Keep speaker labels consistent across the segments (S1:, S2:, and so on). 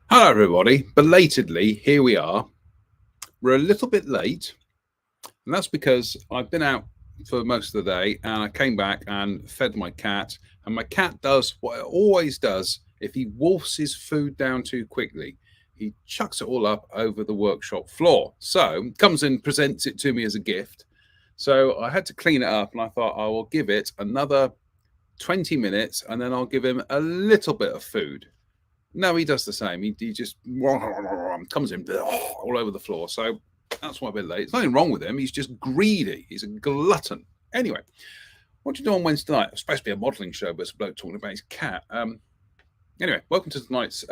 S1: Hello, everybody. Belatedly, here we are. We're a little bit late, and that's because I've been out for most of the day, and I came back and fed my cat. And my cat does what it always does if he wolfs his food down too quickly. He chucks it all up over the workshop floor. So comes and presents it to me as a gift. So I had to clean it up, and I thought I will give it another 20 minutes, and then I'll give him a little bit of food. No, he does the same. He just comes in all over the floor. So that's why I've been late. There's nothing wrong with him. He's just greedy. He's a glutton. Anyway, what do you do on Wednesday night? It's supposed to be a modelling show, but it's a bloke talking about his cat. Anyway, welcome to tonight's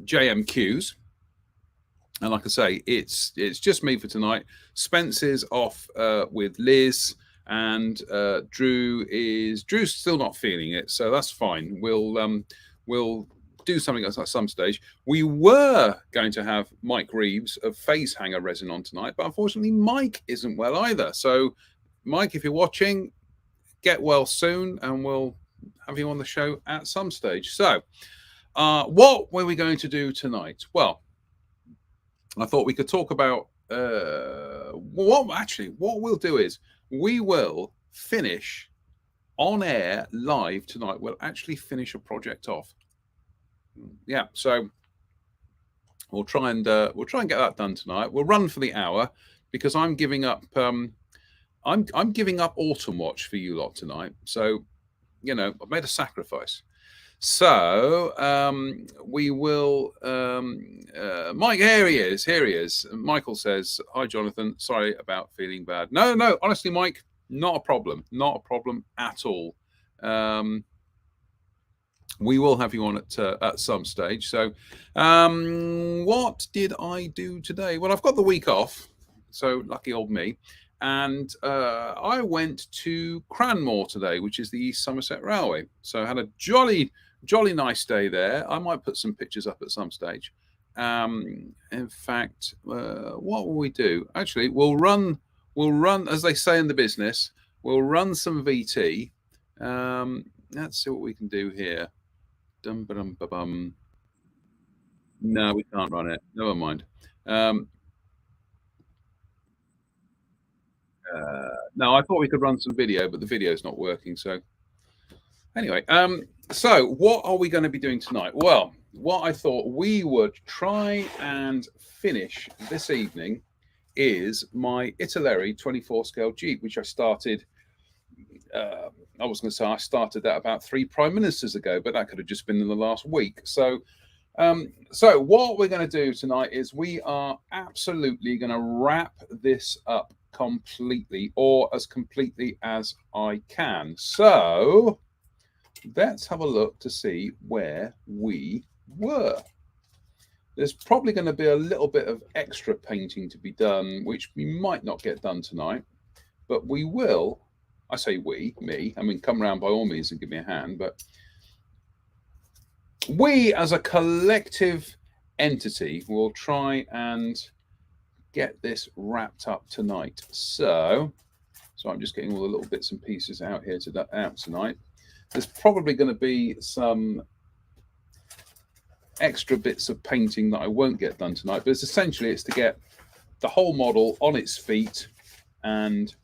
S1: JMQs. And like I say, it's just me for tonight. Spence is off with Liz, and Drew's still not feeling it, so that's fine. We'll do something at some stage. We were going to have Mike Reeves of Phase Hanger Resin on tonight, but unfortunately Mike isn't well either. So Mike, if you're watching, get well soon, and we'll have you on the show at some stage. So what were we going to do tonight? Well, I thought we could talk about what we'll do is we will finish on air live tonight. We'll actually finish a project off. Yeah, so we'll try and get that done tonight. We'll run for the hour because I'm giving up I'm giving up Autumn Watch for you lot tonight. So, you know, I've made a sacrifice. So we will Mike, here he is. Michael says, "Hi Jonathan, sorry about feeling bad." No, honestly, Mike, not a problem at all. We will have you on at some stage. So what did I do today? Well, I've got the week off, so lucky old me. And I went to Cranmore today, which is the East Somerset Railway. So I had a jolly nice day there. I might put some pictures up at some stage. In fact, what will we do? Actually, we'll run, as they say in the business, we'll run some VT. Let's see what we can do here. Dum-ba-dum-ba-bum. No, we can't run it. Never mind. No, I thought we could run some video, but the video's not working. So anyway, so what are we going to be doing tonight? Well, what I thought we would try and finish this evening is my Italeri 24 scale Jeep, which I started. I was going to say I started that about 3 prime ministers ago, but that could have just been in the last week. So what we're going to do tonight is we are absolutely going to wrap this up completely, or as completely as I can. So let's have a look to see where we were. There's probably going to be a little bit of extra painting to be done, which we might not get done tonight, but we will. I say we, me. I mean, come round by all means and give me a hand. But we, as a collective entity, will try and get this wrapped up tonight. So I'm just getting all the little bits and pieces out here tonight. There's probably going to be some extra bits of painting that I won't get done tonight, but it's to get the whole model on its feet, and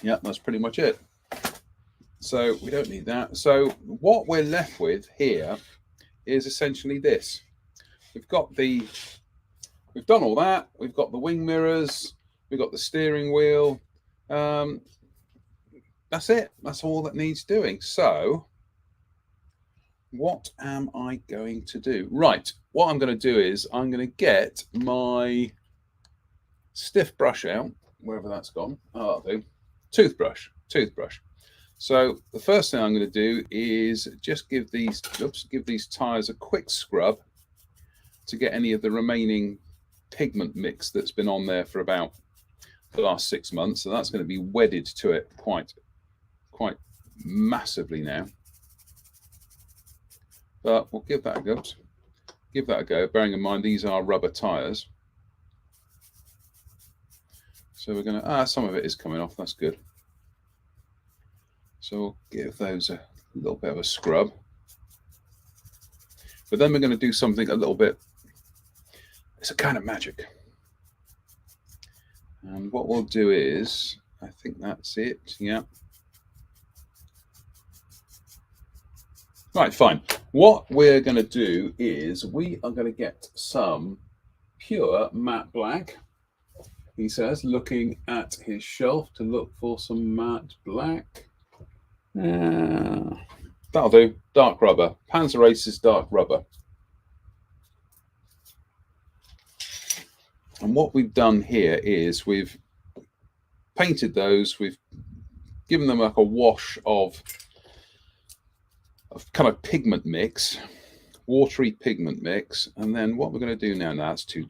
S1: yeah, that's pretty much it. So we don't need that. So what we're left with here is essentially this. We've done all that. We've got the wing mirrors. We've got the steering wheel. That's it. That's all that needs doing. So what am I going to do? Right. What I'm going to do is I'm going to get my stiff brush out. wherever that's gone. Oh, that'll do. Toothbrush. So the first thing I'm going to do is just give these tires a quick scrub to get any of the remaining pigment mix that's been on there for about the last 6 months. So that's going to be wedded to it quite massively now. But we'll give that a go. Bearing in mind these are rubber tires. So we're going to, some of it is coming off, that's good. So we'll give those a little bit of a scrub. But then we're going to do something a little bit, it's a kind of magic. And what we'll do is, I think that's it, yeah. Right, fine. What we're going to do is we are going to get some pure matte black. He says, looking at his shelf to look for some matte black. That'll do. Dark rubber. Panzer Race's dark rubber. And what we've done here is we've painted those. We've given them like a wash of kind of pigment mix, watery pigment mix. And then what we're going to do now, that's too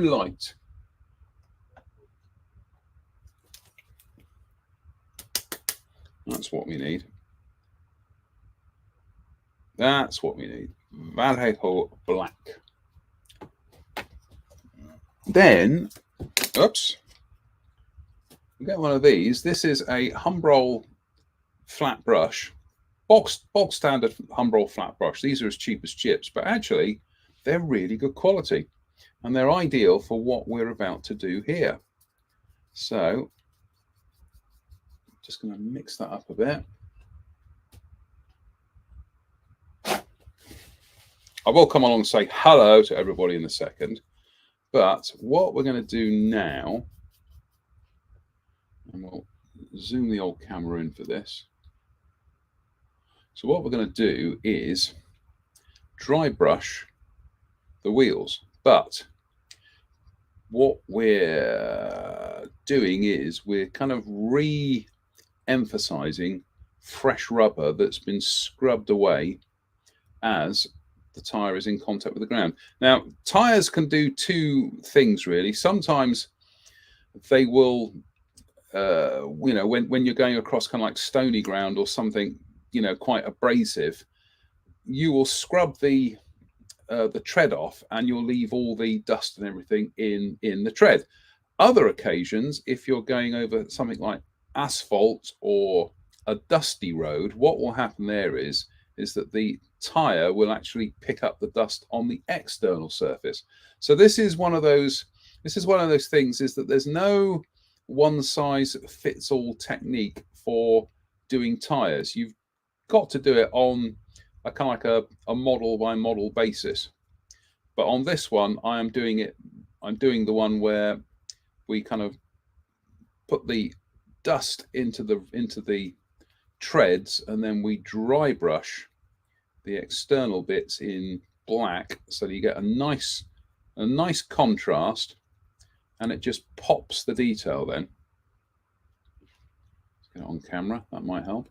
S1: light. That's what we need. That's what we need. Vallejo black. Then, oops, we get one of these. This is a Humbrol flat brush, bog standard Humbrol flat brush. These are as cheap as chips, but actually they're really good quality and they're ideal for what we're about to do here. So just going to mix that up a bit. I will come along and say hello to everybody in a second. But what we're going to do now, and we'll zoom the old camera in for this. So what we're going to do is dry brush the wheels. But what we're doing is we're kind of re-emphasizing fresh rubber that's been scrubbed away as the tire is in contact with the ground. Now, tires can do two things really. Sometimes they will, when you're going across kind of like stony ground or something, quite abrasive, you will scrub the tread off and you'll leave all the dust and everything in the tread. Other occasions, if you're going over something like asphalt or a dusty road, what will happen there is that the tire will actually pick up the dust on the external surface. So this is one of those things, is that there's no one size fits all technique for doing tires. You've got to do it on a kind of like a model by model basis. But on this one, I'm doing the one where we kind of put the dust into the treads and then we dry brush the external bits in black, so that you get a nice contrast, and it just pops the detail. Then let's get it on camera, that might help.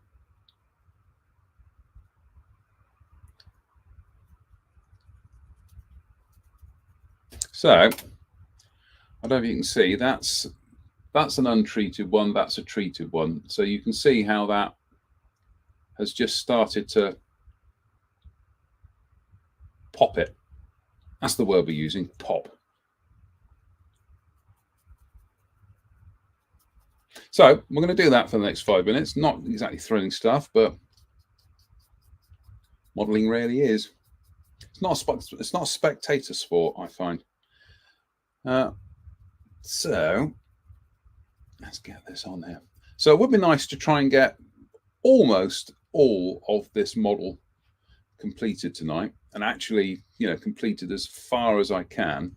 S1: So I don't know if you can see, that's an untreated one, that's a treated one. So you can see how that has just started to pop it. That's the word we're using, pop. So we're going to do that for the next 5 minutes. Not exactly thrilling stuff, but modelling really is. It's not a spectator sport, I find. So let's get this on here. So it would be nice to try and get almost all of this model completed tonight, and actually, completed as far as I can,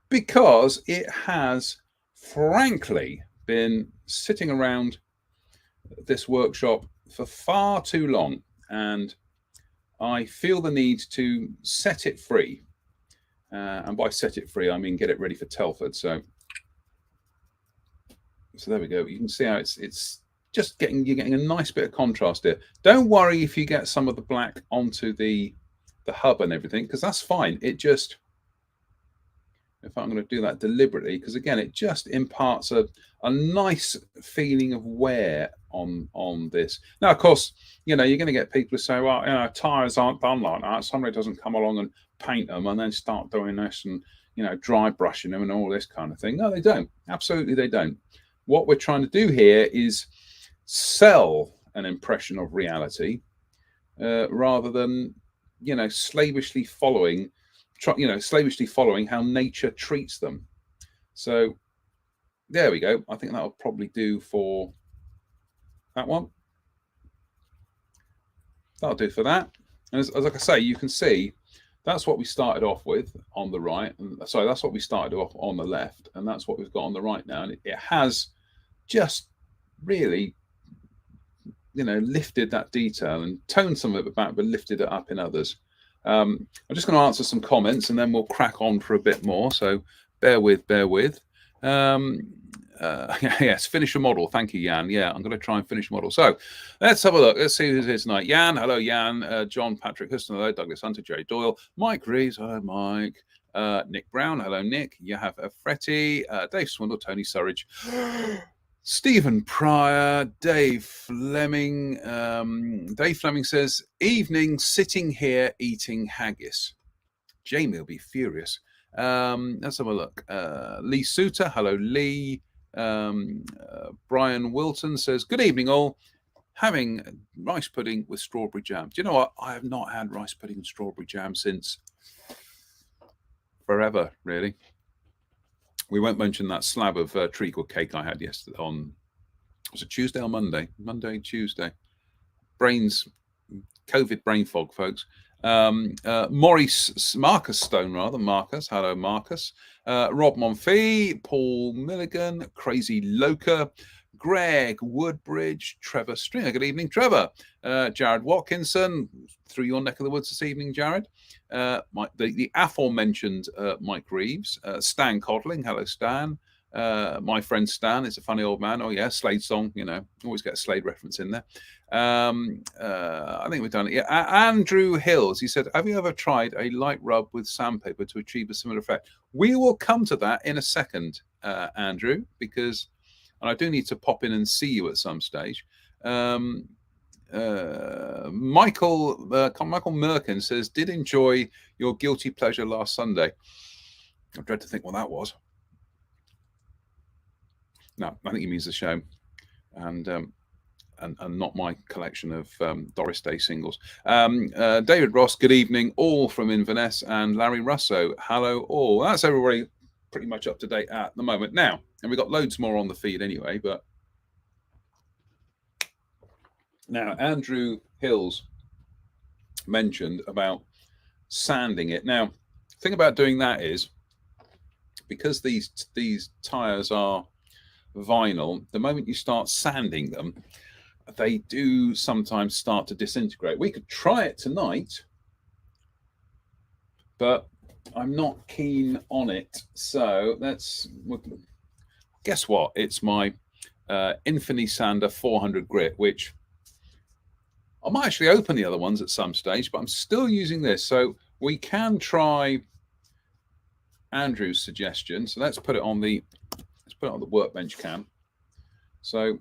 S1: because it has frankly been sitting around this workshop for far too long, and I feel the need to set it free. And by set it free, I mean get it ready for Telford. So So there we go. You can see how it's just you're getting a nice bit of contrast here. Don't worry if you get some of the black onto the hub and everything, because that's fine. It just, if I'm going to do that deliberately, because again, it just imparts a nice feeling of wear on this. Now, of course, you're going to get people who say, well, tires aren't done like that. Somebody doesn't come along and paint them and then start doing this and dry brushing them and all this kind of thing. No, they don't. Absolutely, they don't. What we're trying to do here is sell an impression of reality rather than slavishly following how nature treats them. So there we go. I think that'll probably do for that one. That'll do for that. And as like I say, you can see that's what we started off with on the right. Sorry, that's what we started off on the left, and that's what we've got on the right now. And it has just really, lifted that detail and toned some of it back, but lifted it up in others. I'm just going to answer some comments and then we'll crack on for a bit more. So bear with. Yes, finish a model. Thank you, Jan. Yeah, I'm going to try and finish a model. So let's have a look. Let's see who's here tonight. Jan, hello, Jan. John Patrick Huston, hello. Douglas Hunter, Jerry Doyle, Mike Reeves, hello, Mike. Nick Brown, hello, Nick. You have Fretti, Dave Swindle, Tony Surridge, Stephen Pryor, Dave Fleming. Dave Fleming says, evening, sitting here eating haggis. Jamie will be furious. Let's have a look. Lee Suter, hello, Lee. Brian Wilton says, good evening, all. Having rice pudding with strawberry jam. Do you know what? I have not had rice pudding and strawberry jam since forever, really. We won't mention that slab of treacle cake I had yesterday was it Tuesday or Monday? Tuesday. COVID brain fog, folks. Marcus Stone, rather. Marcus. Hello, Marcus. Rob Monfee, Paul Milligan, Crazy Loca, Greg Woodbridge, Trevor Stringer. Good evening, Trevor. Jared Watkinson, through your neck of the woods this evening, Jared. The aforementioned Mike Reeves, Stan Codling. Hello, Stan. My friend Stan is a funny old man. Oh yeah, Slade song. Always get a Slade reference in there. I think we've done it. Yeah, Andrew Hills. He said, "Have you ever tried a light rub with sandpaper to achieve a similar effect?" We will come to that in a second, Andrew, because I do need to pop in and see you at some stage. Michael Merkin says, did enjoy your guilty pleasure last Sunday. I dread to think what that was. No, I think he means the show, and not my collection of Doris Day singles. David Ross, good evening, all from Inverness, and Larry Russo, hello all. That's everybody pretty much up to date at the moment now, and we've got loads more on the feed anyway, but now Andrew Hills mentioned about sanding it. Now, the thing about doing that is, because these tires are vinyl, the moment you start sanding them, they do sometimes start to disintegrate. We could try it tonight, but I'm not keen on it. So guess what? It's my Infinity Sander 400 grit, which I might actually open the other ones at some stage, but I'm still using this. So we can try Andrew's suggestion. So let's put it on the workbench cam. So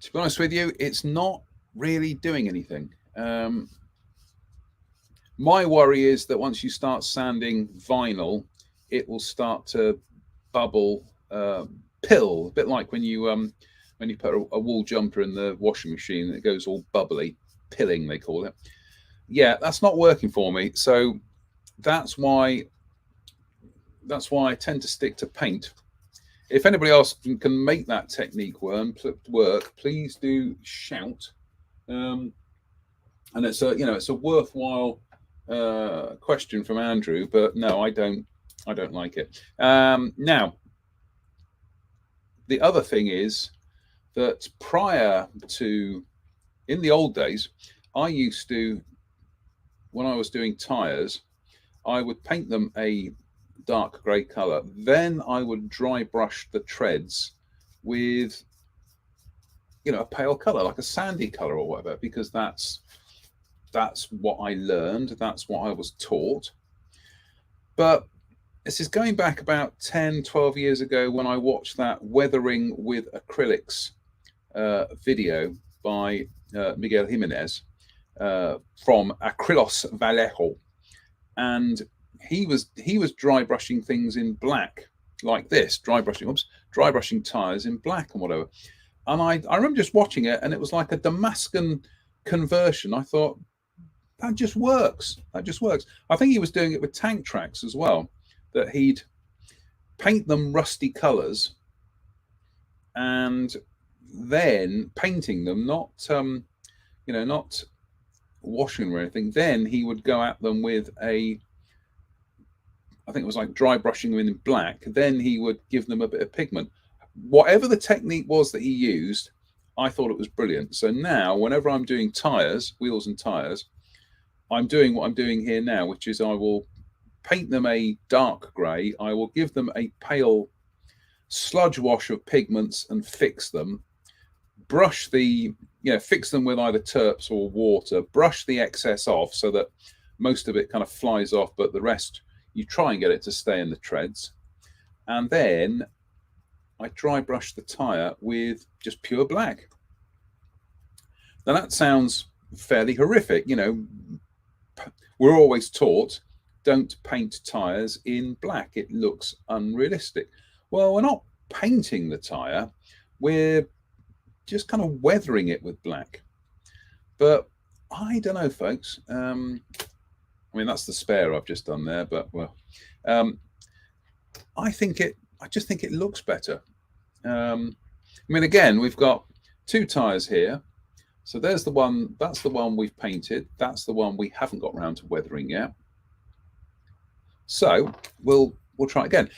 S1: to be honest with you, it's not really doing anything. My worry is that once you start sanding vinyl, it will start to bubble, pill, a bit like when you put a wool jumper in the washing machine and it goes all bubbly, pilling they call it. Yeah, that's not working for me. So that's why I tend to stick to paint. If anybody else can make that technique work, please do shout. And it's a worthwhile question from Andrew, but no, I don't like it. Now, the other thing is that prior to, in the old days, I used to when I was doing tyres, I would paint them a dark grey colour. Then I would dry brush the treads with, a pale colour, like a sandy colour or whatever, because that's what I learned. That's what I was taught. But this is going back about 10, 12 years ago when I watched that Weathering with Acrylics video by Miguel Jimenez from Acrylos Vallejo. And he was dry brushing things in black like this, dry brushing tires in black and whatever. And I remember just watching it, and it was like a Damascus conversion. I thought, that just works. That just works. I think he was doing it with tank tracks as well, that he'd paint them rusty colors and then painting them, not not washing them or anything. Then he would go at them with I think it was like dry brushing them in black. Then he would give them a bit of pigment. Whatever the technique was that he used, I thought it was brilliant. So now, whenever I'm doing tires, wheels and tires, I'm doing what I'm doing here now, which is I will paint them a dark grey. I will give them a pale sludge wash of pigments and fix them. Brush fix them with either terps or water. Brush the excess off so that most of it kind of flies off, but the rest you try and get it to stay in the treads. And then I dry brush the tyre with just pure black. Now that sounds fairly horrific. We're always taught, don't paint tyres in black. It looks unrealistic. Well, we're not painting the tyre. We're just kind of weathering it with black. But I don't know, folks. That's the spare I've just done there, but well, I just think it looks better. Again, we've got two tyres here. So there's the one, that's the one we've painted. That's the one we haven't got around to weathering yet. So we'll try again.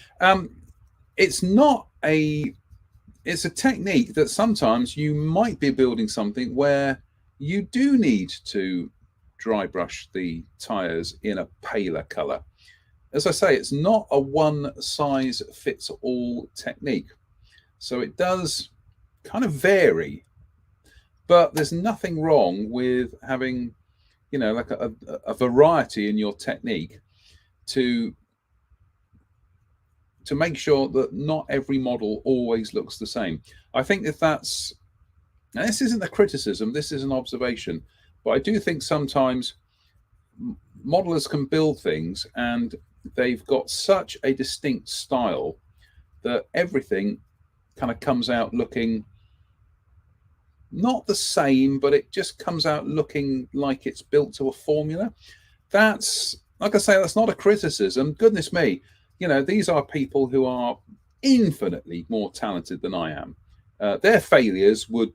S1: It's a technique that sometimes you might be building something where you do need to dry brush the tires in a paler color. As I say, it's not a one size fits all technique. So it does kind of vary, but there's nothing wrong with having, like a variety in your technique to make sure that not every model always looks the same. I think now this isn't a criticism, this is an observation, but I do think sometimes modelers can build things and they've got such a distinct style that everything kind of comes out looking not the same, but it just comes out looking like it's built to a formula. That's, like I say, that's not a criticism. Goodness me, these are people who are infinitely more talented than I am. Their failures would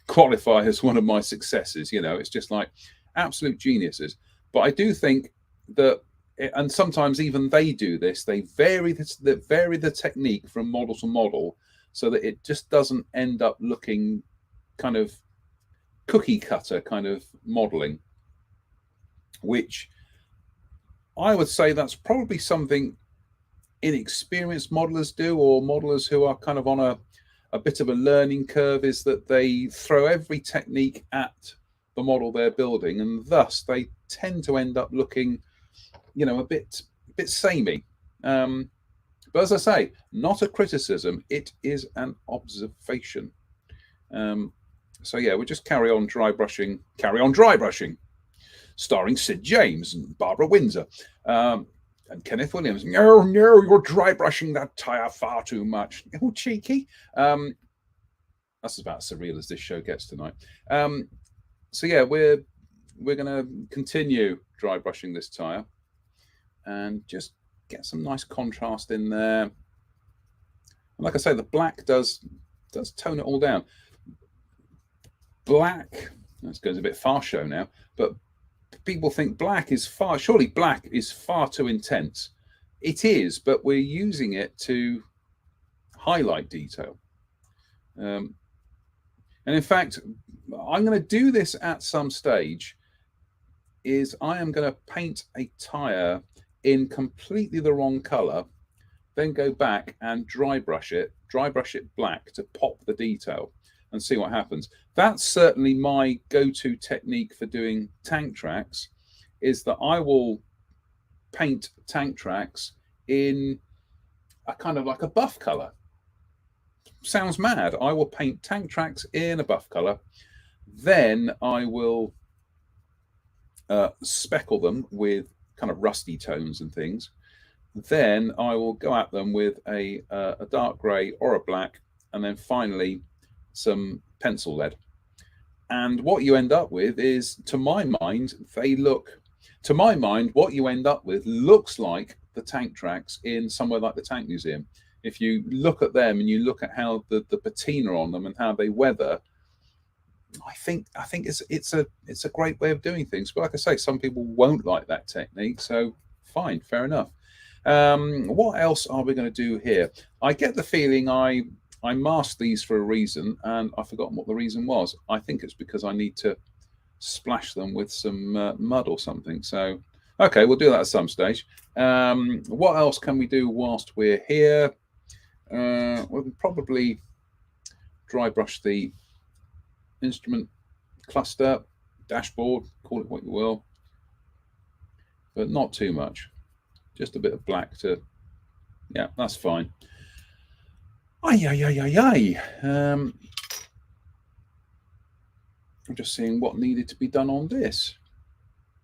S1: qualify as one of my successes. It's just like absolute geniuses. But I do think that, and sometimes even they do this, they vary the technique from model to model so that it just doesn't end up looking kind of cookie cutter kind of modeling, which I would say that's probably something inexperienced modelers do, or modelers who are kind of on a bit of a learning curve, is that they throw every technique at the model they're building, and thus they tend to end up looking, a bit samey. But as I say, not a criticism, it is an observation. So yeah, we'll just carry on dry brushing, starring Sid James and Barbara Windsor. And Kenneth Williams. No, you're dry brushing that tire far too much. Oh, cheeky. That's about as surreal as this show gets tonight. So yeah, we're going to continue dry brushing this tire and just get some nice contrast in there. And like I say, the black does tone it all down. Black, this goes a bit far show now, but people think surely black is far too intense. It is, but we're using it to highlight detail. And in fact, I'm going to do this at some stage is I am going to paint a tyre in completely the wrong colour, then go back and dry brush it black to pop the detail and see what happens. That's certainly my go-to technique for doing tank tracks, is that I will paint tank tracks in a kind of like a buff colour. Sounds mad. I will paint tank tracks in a buff colour, then I will speckle them with kind of rusty tones and things. Then I will go at them with a dark grey or a black, and then finally some pencil lead. And what you end up with is, to my mind, what you end up with looks like the tank tracks in somewhere like the Tank Museum. If you look at them and you look at how the patina on them and how they weather, I think it's a great way of doing things. But like I say, some people won't like that technique, so fine, fair enough. What else are we going to do here? I get the feeling I masked these for a reason, and I've forgotten what the reason was. I think it's because I need to splash them with some mud or something. So, okay, we'll do that at some stage. What else can we do whilst we're here? We'll probably dry brush the instrument cluster, dashboard, call it what you will, but not too much. Just a bit of black to, yeah, that's fine. I'm just seeing what needed to be done on this.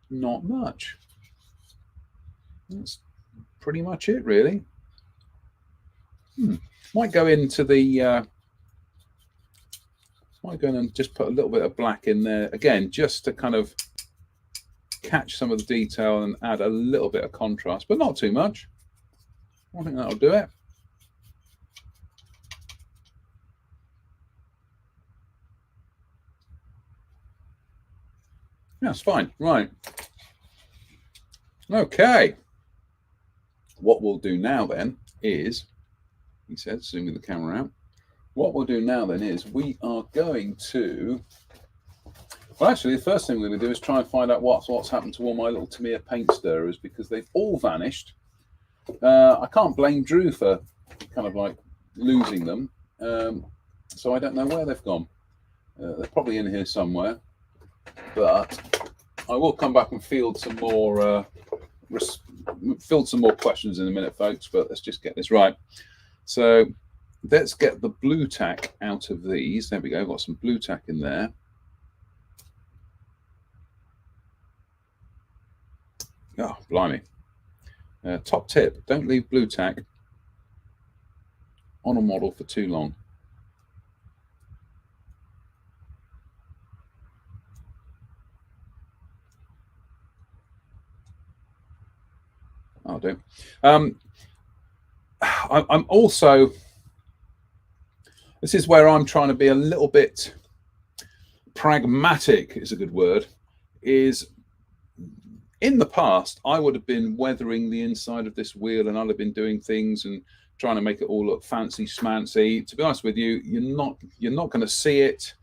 S1: Not much. That's pretty much it, really. Might go into the might go in and just put a little bit of black in there again, just to kind of catch some of the detail and add a little bit of contrast, but not too much. I think that'll do it. That's fine. Right. Okay. What we'll do now then is, he said, zooming the camera out. What we'll do now then is we are going to, well, actually, the first thing we're going to do is try and find out what's happened to all my little Tamiya paint stirrers, because they've all vanished. I can't blame Drew for kind of like losing them. So I don't know where they've gone. They're probably in here somewhere. But I will come back and field some more questions in a minute, folks. But let's just get this right. So let's get the blue tack out of these. There we go. Got some blue tack in there. Oh, blimey. Top tip, don't leave blue tack on a model for too long. I'll do. I'm also, this is where I'm trying to be a little bit pragmatic, is a good word, is in the past, I would have been weathering the inside of this wheel, and I'd have been doing things and trying to make it all look fancy schmancy. To be honest with you, you're not going to see it.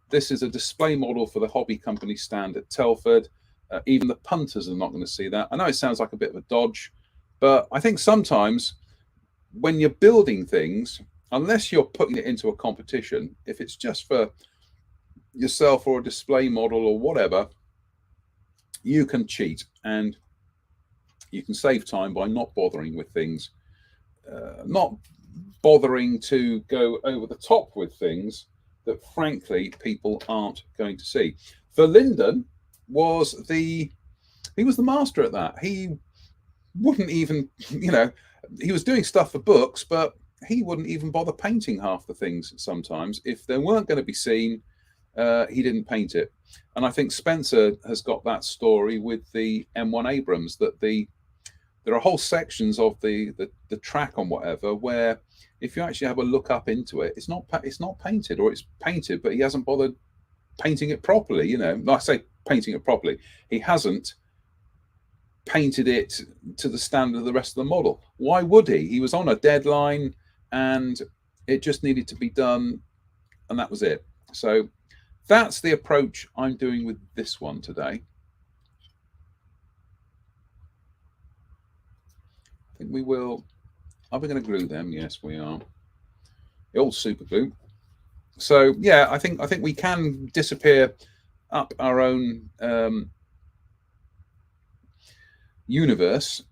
S1: This is a display model for the hobby company stand at Telford. Even the punters are not going to see that. I know it sounds like a bit of a dodge, but I think sometimes when you're building things, unless you're putting it into a competition, if it's just for yourself or a display model or whatever, you can cheat and you can save time by not bothering with things, not bothering to go over the top with things that frankly people aren't going to see. Verlinden was the master at that. He wouldn't even, he was doing stuff for books, but he wouldn't even bother painting half the things sometimes. If they weren't going to be seen, he didn't paint it. And I think Spencer has got that story with the M1 Abrams, that there are whole sections of the track on whatever where if you actually have a look up into it, it's not painted, or it's painted, but he hasn't bothered painting it properly. I say painting it properly. He hasn't painted it to the standard of the rest of the model. Why would he? He was on a deadline and it just needed to be done, and that was it. So that's the approach I'm doing with this one today. think we will. Are we going to glue them? Yes, we are. The old super glue. So yeah, I think we can disappear up our own universe,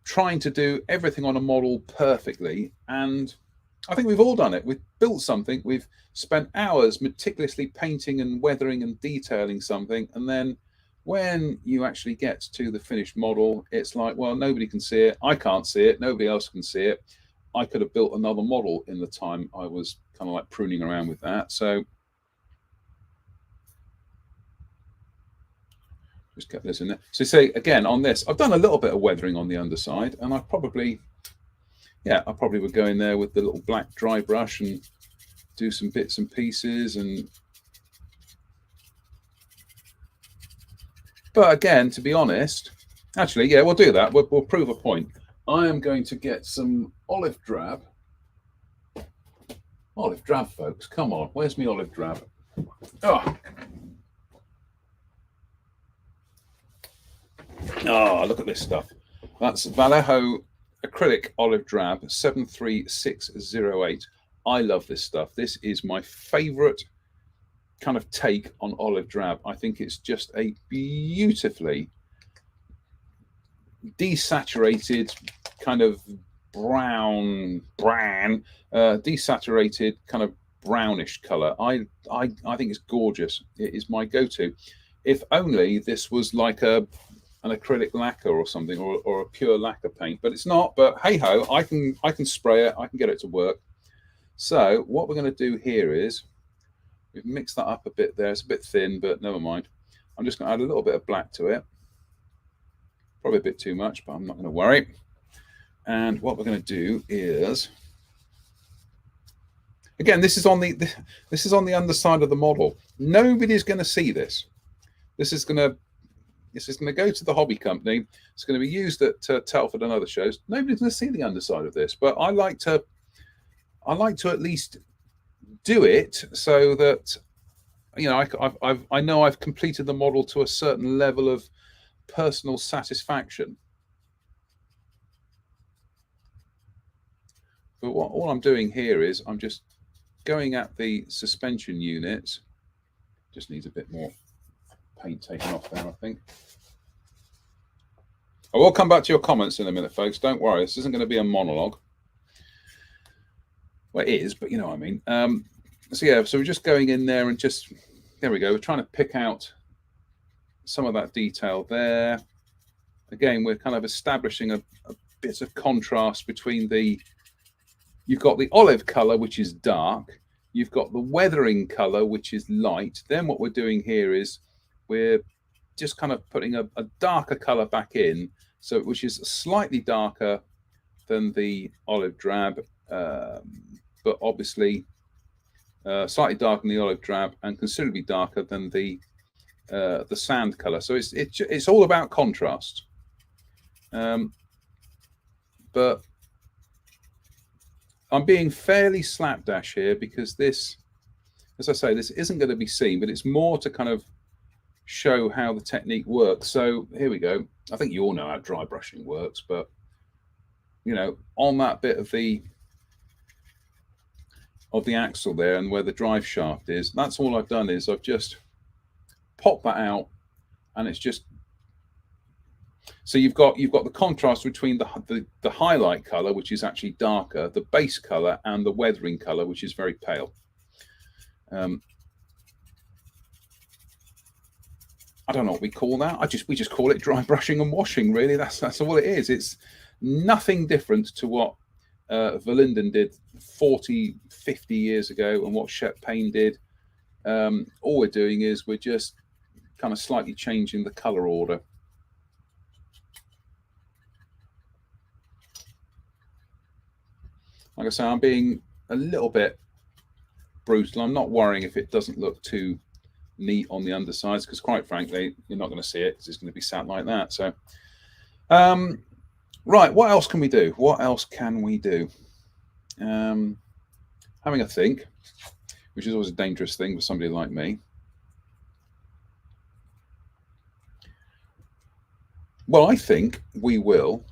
S1: trying to do everything on a model perfectly. And I think we've all done it. We've built something. We've spent hours meticulously painting and weathering and detailing something, and then when you actually get to the finished model, it's like, well, nobody can see it. I can't see it. Nobody else can see it. I could have built another model in the time I was kind of like pruning around with that. So just get this in there. So say again on this, I've done a little bit of weathering on the underside, and I probably would go in there with the little black dry brush and do some bits and pieces. But again, to be honest, actually, yeah, we'll do that. We'll prove a point. I am going to get some olive drab. Olive drab, folks. Come on. Where's my olive drab? Oh, look at this stuff. That's Vallejo acrylic olive drab 73608. I love this stuff. This is my favorite kind of take on olive drab. I think it's just a beautifully desaturated kind of desaturated kind of brownish color. I think it's gorgeous. It is my go-to. If only this was like an acrylic lacquer or something, or a pure lacquer paint, but it's not. But hey ho, I can spray it. I can get it to work. So what we're going to do here is we've mixed that up a bit there. It's a bit thin, but never mind. I'm just going to add a little bit of black to it. Probably a bit too much, but I'm not going to worry. And what we're going to do is, again, this is on the underside of the model. Nobody's going to see this. This is going to go to the hobby company. It's going to be used at Telford and other shows. Nobody's going to see the underside of this, but I like to at least do it so that, you know, I know I've completed the model to a certain level of personal satisfaction. But all I'm doing here is I'm just going at the suspension units. Just needs a bit more paint taken off there, I think. I will come back to your comments in a minute, folks. Don't worry, this isn't going to be a monologue. Well, it is, but you know what I mean. So yeah, so we're just going in there and just, there we go. We're trying to pick out some of that detail there. Again, we're kind of establishing a bit of contrast between you've got the olive color, which is dark. You've got the weathering color, which is light. Then what we're doing here is we're just kind of putting a darker color back in, so which is slightly darker than the olive drab, but obviously slightly darker than the olive drab and considerably darker than the sand color. So it's all about contrast. But I'm being fairly slapdash here because this, as I say, this isn't going to be seen, but it's more to kind of show how the technique works. So here we go. I think you all know how dry brushing works, but you know, on that bit of the axle there and where the drive shaft is, that's all I've done is I've just popped that out, and it's just, so you've got the contrast between the highlight color, which is actually darker, the base color, and the weathering color, which is very pale. I don't know what we call that. We just call it dry brushing and washing, really. That's all it is. It's nothing different to what Verlinden did 40, 50 years ago and what Shep Payne did. All we're doing is we're just kind of slightly changing the color order. Like I say, I'm being a little bit brutal. I'm not worrying if it doesn't look too neat on the undersides, because quite frankly, you're not going to see it because it's going to be sat like that. So, right, what else can we do? What else can we do? Having a think, which is always a dangerous thing for somebody like me. Well, I think we will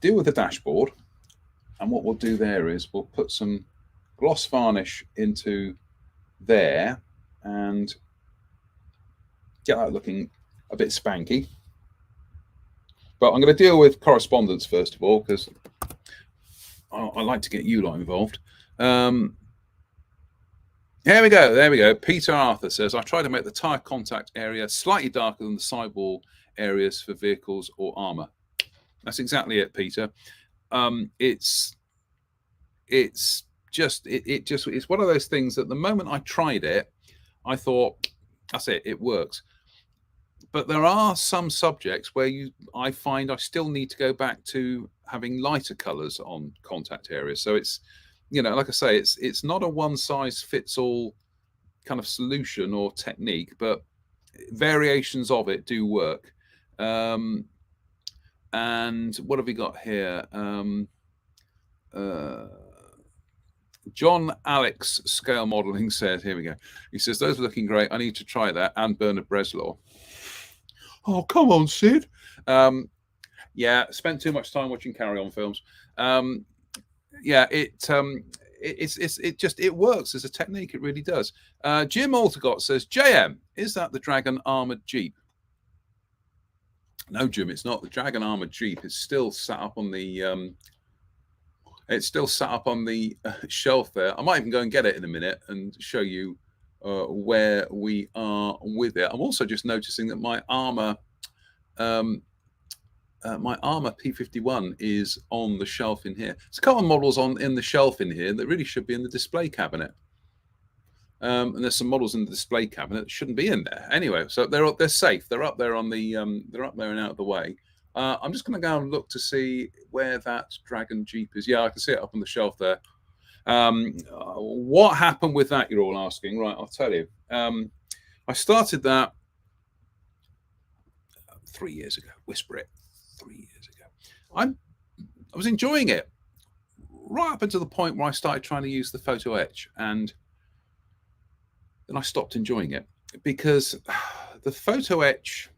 S1: deal with the dashboard, and what we'll do there is we'll put some gloss varnish into there and get that looking a bit spanky. But I'm going to deal with correspondence first of all, because I like to get you lot involved. There we go. Peter Arthur says, I try to make the tyre contact area slightly darker than the sidewall areas for vehicles or armour. That's exactly it, Peter. It's one of those things that the moment I tried it, I thought, that's it, it works. But there are some subjects where I find I still need to go back to having lighter colours on contact areas. So it's, like I say, it's not a one size fits all kind of solution or technique, but variations of it do work. And what have we got here? John Alex Scale Modeling says, here we go. He says, those are looking great. I need to try that. And Bernard Breslaw. Oh, come on, Sid. Yeah, spent too much time watching Carry On films. Yeah, it works as a technique. It really does. Jim Altergott says, JM, is that the Dragon armored Jeep? No, Jim, it's not. The Dragon armored Jeep is still sat up on the shelf there. I might even go and get it in a minute and show you where we are with it. I'm also just noticing that my armor P51 is on the shelf in here. There's a couple of models in the shelf in here that really should be in the display cabinet. And there's some models in the display cabinet that shouldn't be in there. Anyway, so they're safe. They're up there on the they're up there and out of the way. I'm just going to go and look to see where that Dragon Jeep is. Yeah, I can see it up on the shelf there. What happened with that, you're all asking? Right, I'll tell you. I started that 3 years ago. Whisper it. 3 years ago. I was enjoying it right up until the point where I started trying to use the photo etch, and then I stopped enjoying it because the photo etch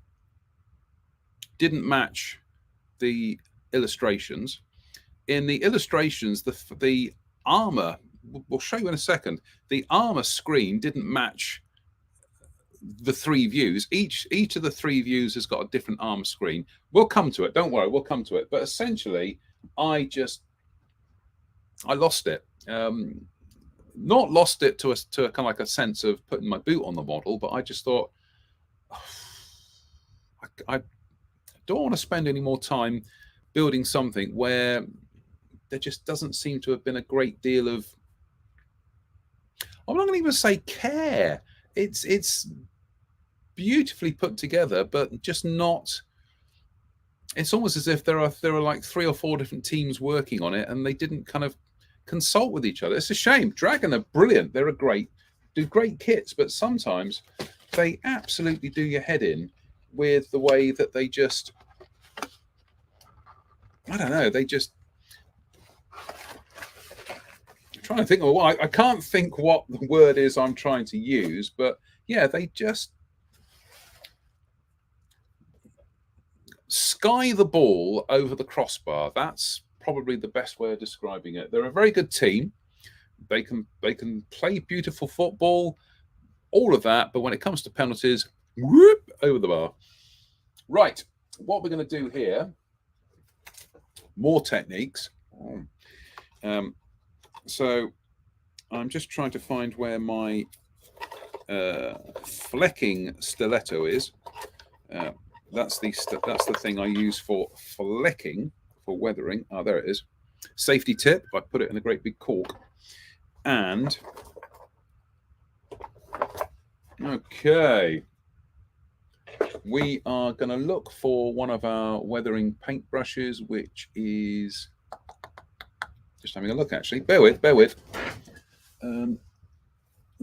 S1: didn't match the illustrations. In the illustrations, the armor, we'll show you in a second, the armor screen didn't match the three views. Each of the three views has got a different armor screen. We'll come to it. Don't worry, we'll come to it. But essentially, I lost it. Not lost it to a kind of like a sense of putting my boot on the model, but I just thought, I don't want to spend any more time building something where there just doesn't seem to have been a great deal of, I'm not going to even say care. It's beautifully put together, but just not. It's almost as if there are like 3 or 4 different teams working on it, and they didn't kind of consult with each other. It's a shame. Dragon are brilliant. They're do great kits, but sometimes they absolutely do your head in with the way that they just, I don't know, they just, I'm trying to think of what, I can't think what the word is I'm trying to use, but yeah, they just sky the ball over the crossbar. That's probably the best way of describing it. They're a very good team. They can play beautiful football, all of that, but when it comes to penalties, whoop, over the bar. Right, what we're going to do here, more techniques. So I'm just trying to find where my flecking stiletto is. That's the thing I use for flecking, for weathering. Oh, there it is. Safety tip, I put it in a great big cork. And, okay. We are going to look for one of our weathering paintbrushes, which is, just having a look actually, bear with. We'll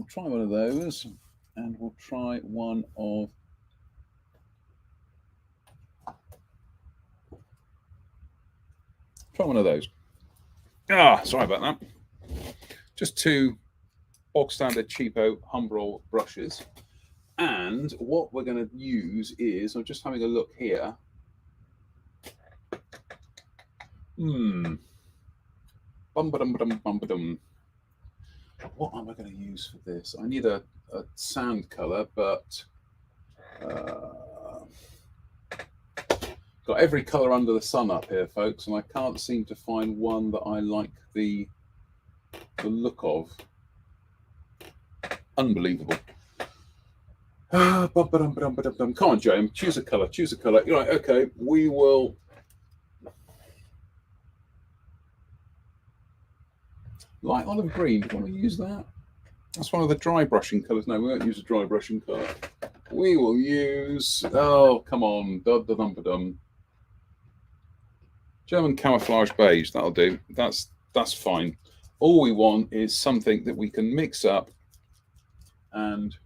S1: try one of those, and we'll try one of, those. Sorry about that. Just 2 bog standard cheapo Humbrol brushes. And what we're going to use is, I'm just having a look here. Bum-ba-dum-ba-dum-bum-ba-dum. What am I going to use for this? I need a sand color, but got every color under the sun up here, folks, and I can't seem to find one that I like the look of. Unbelievable. Come on, JM, choose a color, choose a color. You're right, okay, we will. Light olive green, do you want to use that? That's one of the dry brushing colors. No, we won't use a dry brushing color. We will use, oh, come on, dum-ba-dum. German camouflage beige, that'll do. That's fine. All we want is something that we can mix up, and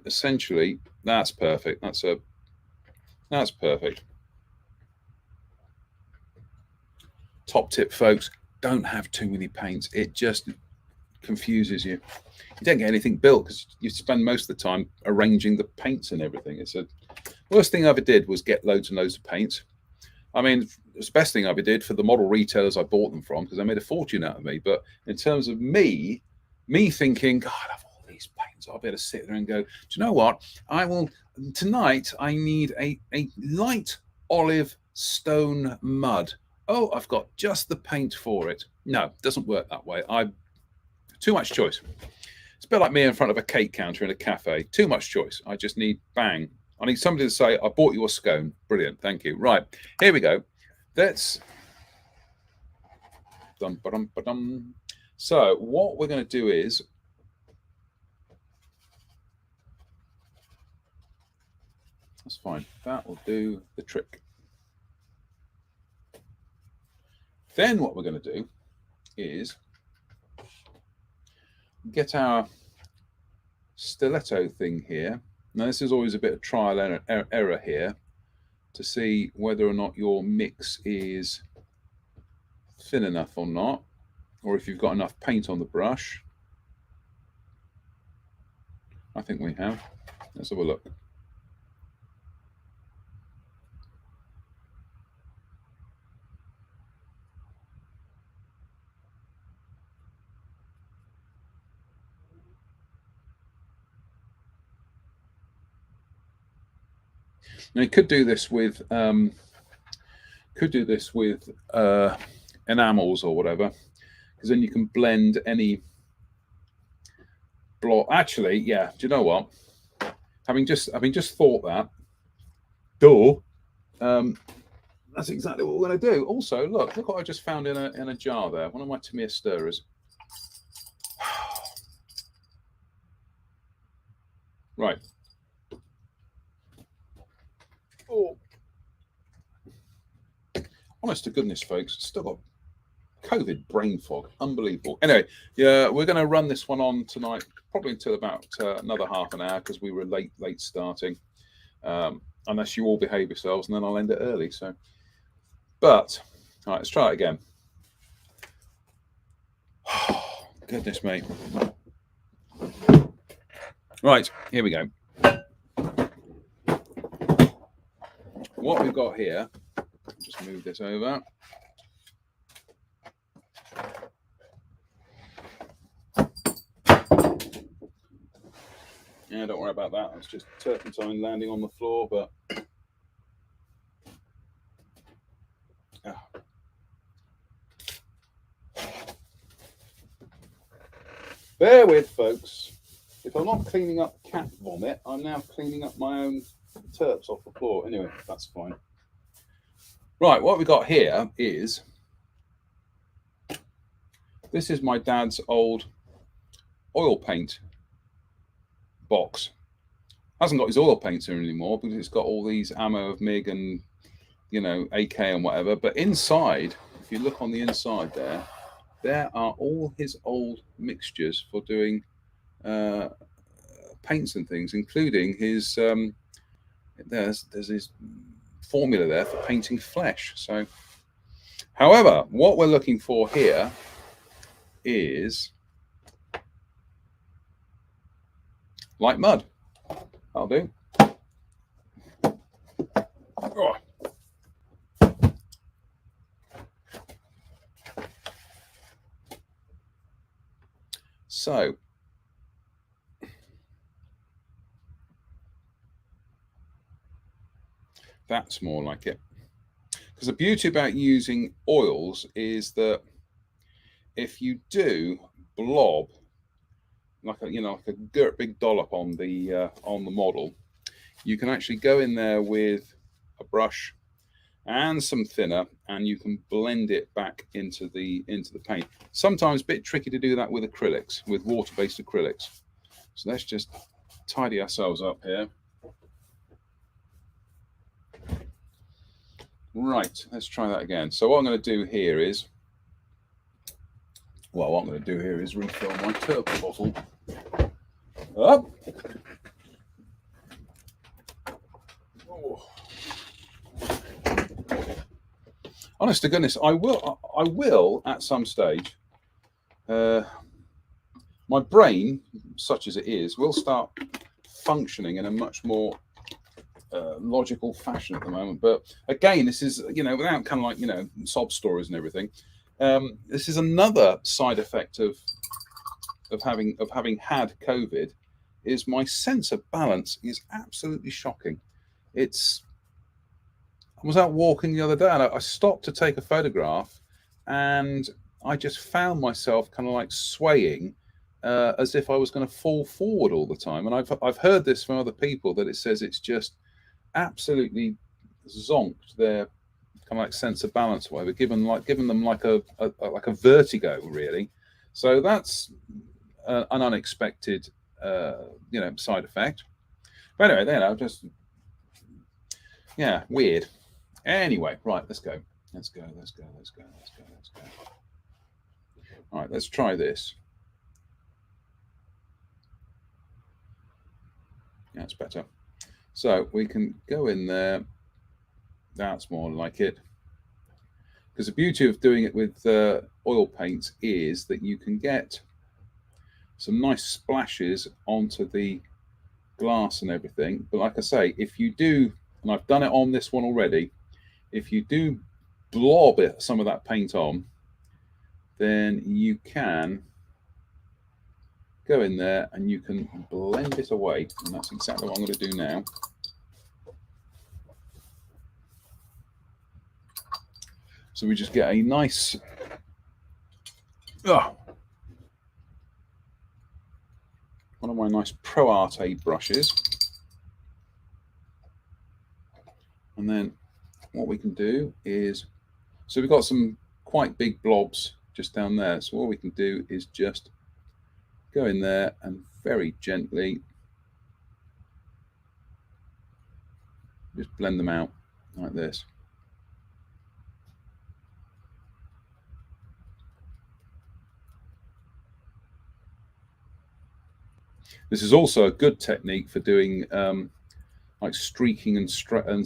S1: essentially that's perfect. That's perfect. Top tip, folks, don't have too many paints. It just confuses you. You don't get anything built because you spend most of the time arranging the paints and everything. It's the worst thing I ever did was get loads and loads of paints. I mean, it's the best thing I ever did for the model retailers I bought them from, because they made a fortune out of me. But in terms of me thinking, God, I have all these paints, I'll be able to sit there and go, do you know what? Tonight I need a light olive stone mud. Oh, I've got just the paint for it. No, it doesn't work that way. Too much choice. It's a bit like me in front of a cake counter in a cafe. Too much choice. I just need bang. I need somebody to say, I bought you a scone. Brilliant. Thank you. Right. Here we go. Let's. So what we're going to do is. That's fine. That will do the trick. Then what we're going to do is get our stiletto thing here. Now, this is always a bit of trial and error here to see whether or not your mix is thin enough or not, or if you've got enough paint on the brush. I think we have. Let's have a look. Now you could do this with enamels or whatever, because then you can blend any block. Actually, yeah. Do you know what? Having just thought that, that's exactly what we're going to do. Also, look what I just found in a jar there. One of my Tamiya stirrers. Right. Oh, honest to goodness, folks, still got COVID brain fog. Unbelievable. Anyway, yeah, we're going to run this one on tonight, probably until about another half an hour, because we were late starting. Unless you all behave yourselves, and then I'll end it early. So, but all right, let's try it again. Oh, goodness me. Right, here we go. What we've got here, just move this over. Yeah, don't worry about that. It's just turpentine landing on the floor, but bear with, folks. If I'm not cleaning up cat vomit, I'm now cleaning up my own terps off the floor. Anyway, that's fine. Right, what we got here is, this is my dad's old oil paint box. Hasn't got his oil paints in anymore because it's got all these ammo of MiG and, you know, AK and whatever. But inside, if you look on the inside there are all his old mixtures for doing paints and things, including his there's his formula there for painting flesh. So, however, what we're looking for here is like mud. That'll do. Oh. So that's more like it. Because the beauty about using oils is that if you do blob like a big dollop on the model, you can actually go in there with a brush and some thinner, and you can blend it back into the paint. Sometimes a bit tricky to do that with acrylics, with water-based acrylics. So let's just tidy ourselves up here. Right, let's try that again. So what I'm going to do here is, refill my turtle bottle. Up. Oh. Honest to goodness, I will at some stage. My brain, such as it is, will start functioning in a much more logical fashion at the moment. But again, this is, without kind of like, sob stories and everything. This is another side effect of having had COVID, is my sense of balance is absolutely shocking. I was out walking the other day and I stopped to take a photograph, and I just found myself kind of like swaying as if I was going to fall forward all the time. And I've heard this from other people, that it says it's just absolutely zonked their kind of like sense of balance, or whatever, given them like a vertigo, really. So that's an unexpected side effect. But anyway, just weird. Anyway, right, let's go. All right, let's try this. That's better. So we can go in there. That's more like it. Because the beauty of doing it with oil paints is that you can get some nice splashes onto the glass and everything. But like I say, if you do, and I've done it on this one already, if you do blob some of that paint on, then you can go in there and you can blend it away. And that's exactly what I'm going to do now. So we just get a nice, one of my nice Pro Arte brushes. And then what we can do is, so we've got some quite big blobs just down there. So what we can do is just go in there and very gently just blend them out like this. This is also a good technique for doing like streaking and straining,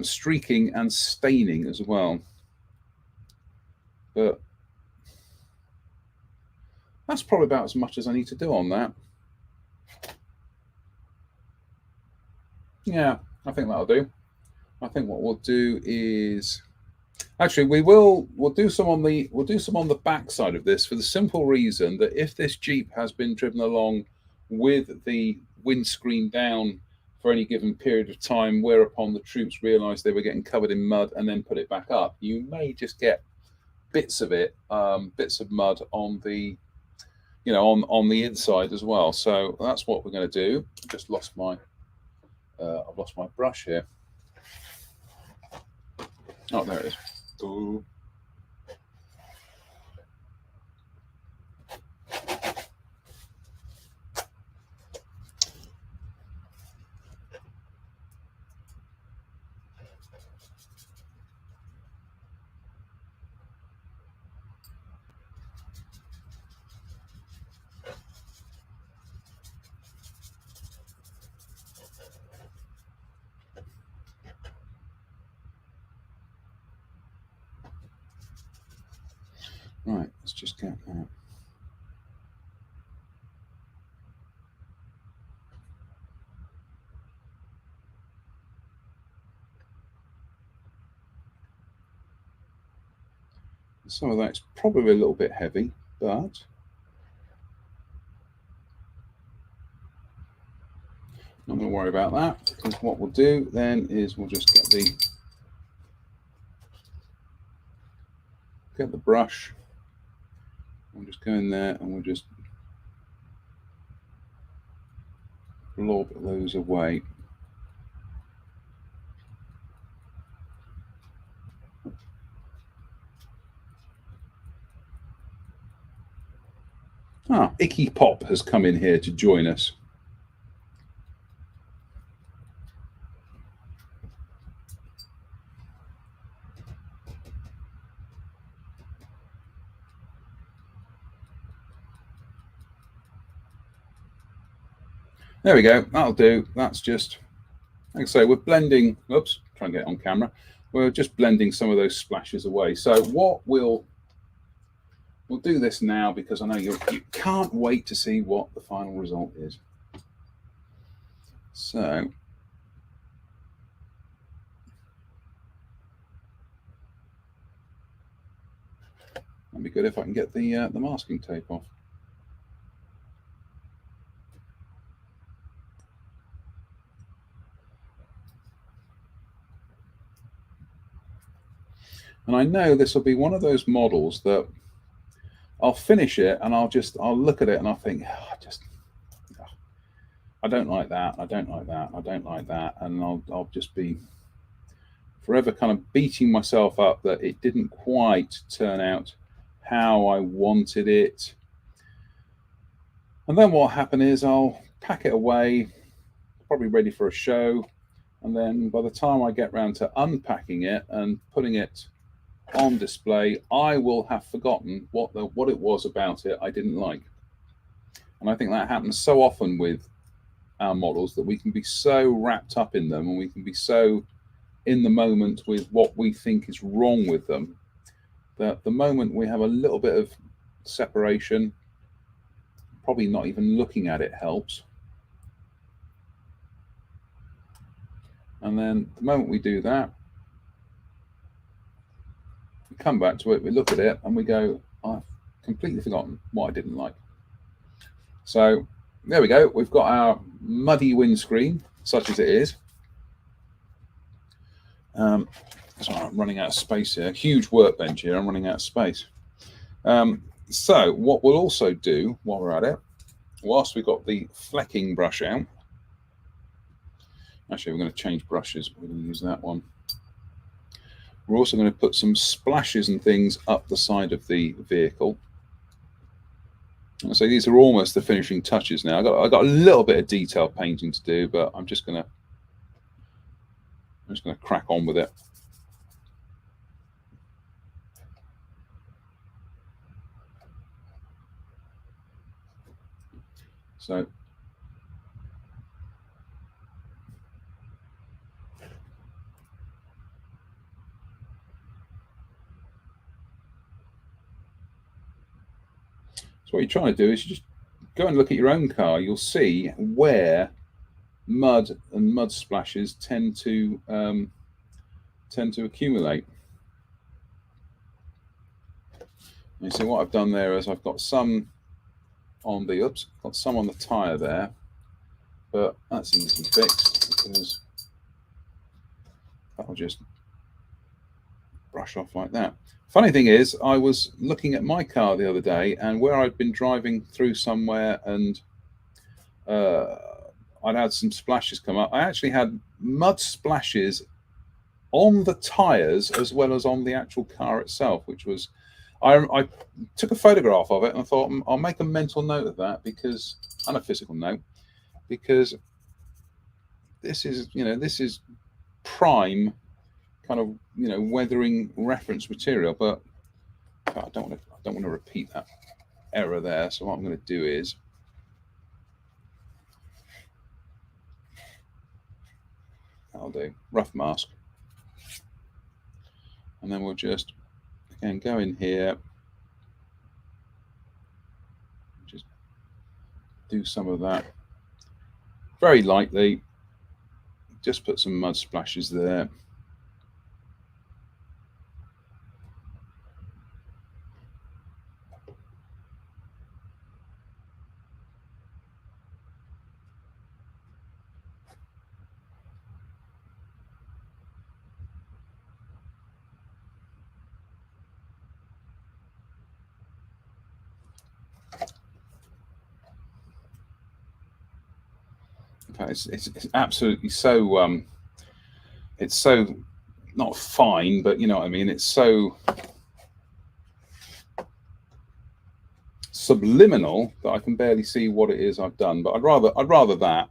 S1: streaking and staining as well. But that's probably about as much as I need to do on that. Yeah, I think that'll do. I think what we'll do is, actually, we'll do some on the back side of this, for the simple reason that if this Jeep has been driven along with the windscreen down for any given period of time, whereupon the troops realised they were getting covered in mud and then put it back up, you may just get bits of it, bits of mud on the, on the inside as well. So that's what we're going to do. Just lost my, I've lost my brush here. Oh, there it is. Ooh. Right, let's just get that. Some of that's probably a little bit heavy, but not going to worry about that, because what we'll do then is we'll just get the brush. We'll just go in there and we'll just blob those away. Icky Pop has come in here to join us. There we go. That'll do. That's just, like I say, we're blending. Oops, try and get it on camera. We're just blending some of those splashes away. So what we'll do this now, because I know you can't wait to see what the final result is. So that'd be good if I can get the masking tape off. And I know this will be one of those models that I'll finish it and I'll look at it and I'll think, I don't like that, I don't like that, I don't like that, and I'll just be forever kind of beating myself up that it didn't quite turn out how I wanted it. And then what will happen is I'll pack it away, probably ready for a show, and then by the time I get round to unpacking it and putting it on display, I will have forgotten what it was about it I didn't like. And I think that happens so often with our models, that we can be so wrapped up in them and we can be so in the moment with what we think is wrong with them, that the moment we have a little bit of separation, probably not even looking at it helps. And then the moment we do that, we come back to it, we look at it and we go, I've completely forgotten what I didn't like. So there we go. We've got our muddy windscreen, such as it is. So I'm running out of space here. Huge workbench here. I'm running out of space. So what we'll also do while we're at it, whilst we've got the flecking brush out, actually we're going to change brushes. We're going to use that one. We're also going to put some splashes and things up the side of the vehicle. So these are almost the finishing touches now. I got a little bit of detail painting to do, but I'm just gonna crack on with it. So what you're trying to do is you just go and look at your own car. You'll see where mud and mud splashes tend to accumulate. And so what I've done there is I've got some on the tyre there, but that's easily fixed because that'll just brush off like that. Funny thing is, I was looking at my car the other day, and where I'd been driving through somewhere and I'd had some splashes come up, I actually had mud splashes on the tyres as well as on the actual car itself, which was, I took a photograph of it and I thought, I'll make a mental note of that, because, and a physical note, because this is prime kind of weathering reference material. But I don't want to repeat that error there. So what I'm going to do is I'll do rough mask, and then we'll just again go in here, just do some of that very lightly, just put some mud splashes there. it's absolutely so. It's so not fine, but you know what I mean. It's so subliminal that I can barely see what it is I've done. But I'd rather that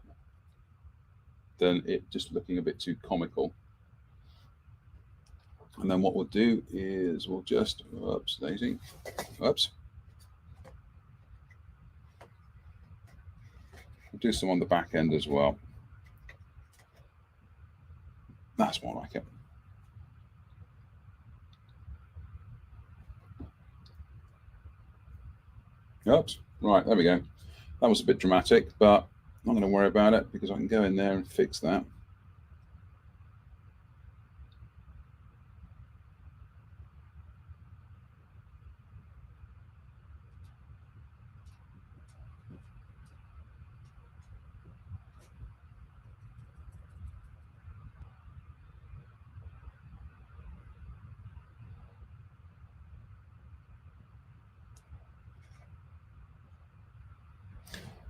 S1: than it just looking a bit too comical. And then what we'll do is we'll just, oops, daisy, oops. We'll do some on the back end as well. That's more like it. Oops, right, there we go. That was a bit dramatic, but I'm not going to worry about it because I can go in there and fix that.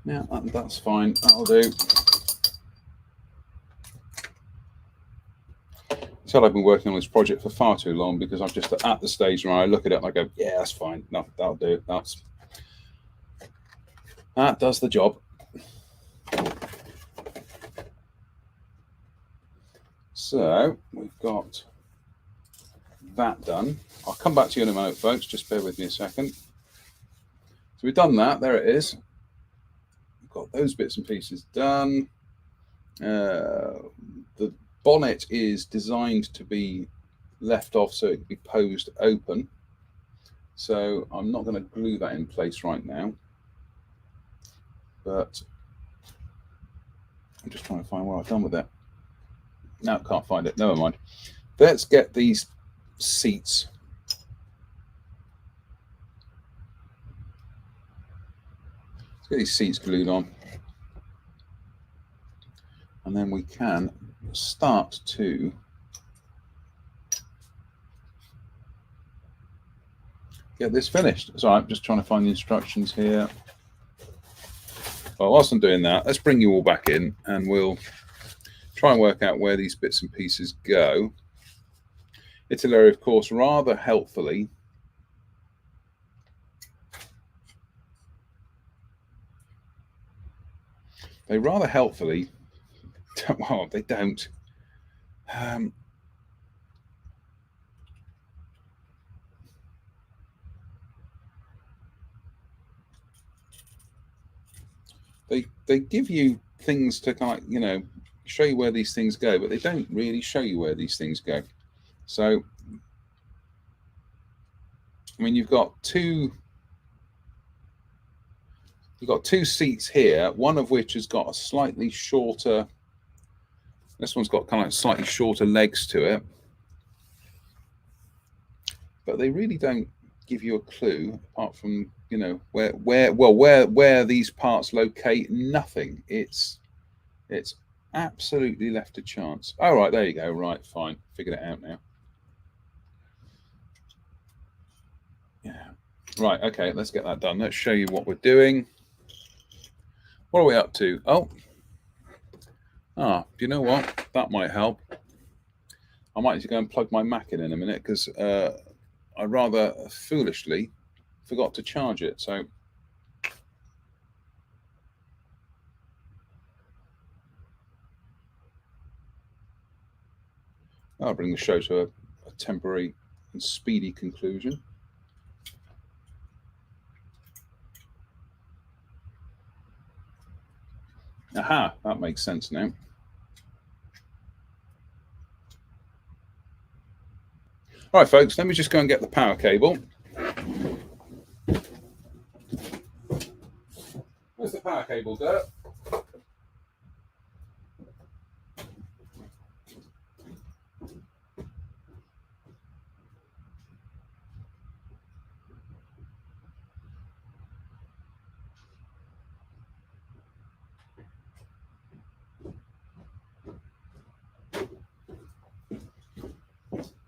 S1: Now that's fine, that'll do. So I've been working on this project for far too long because I'm just at the stage where I look at it and I go, yeah, that's fine. No, that'll do. That does the job. So we've got that done. I'll come back to you in a moment, folks. Just bear with me a second. So we've done that. There it is. We've got those bits and pieces done. The bonnet is designed to be left off so it can be posed open. So I'm not going to glue that in place right now, but I'm just trying to find what I've done with it. No, can't find it. Never mind. Let's get these seats. Let's get these seats glued on. And then we can start to get this finished. So I'm just trying to find the instructions here. Well, whilst I'm doing that, let's bring you all back in and we'll try and work out where these bits and pieces go. Italy, of course, rather helpfully well, they don't. They give you things to kind of, you know, show you where these things go, but they don't really show you where these things go. So, I mean, you've got two seats here, one of which has got a slightly shorter, this one's got kind of slightly shorter legs to it, but they really don't give you a clue apart from, you know, where these parts locate. Nothing. It's absolutely left to chance. All right, there you go. Right, fine, figured it out now. Yeah, right, okay, let's get that done. Let's show you what we're doing. What are we up to? Oh, do you know what? That might help. I might need to go and plug my Mac in a minute because I rather foolishly forgot to charge it. So I'll bring the show to a temporary and speedy conclusion. Aha, that makes sense now. All right, folks, let me just go and get the power cable. Where's the power cable, Dirk?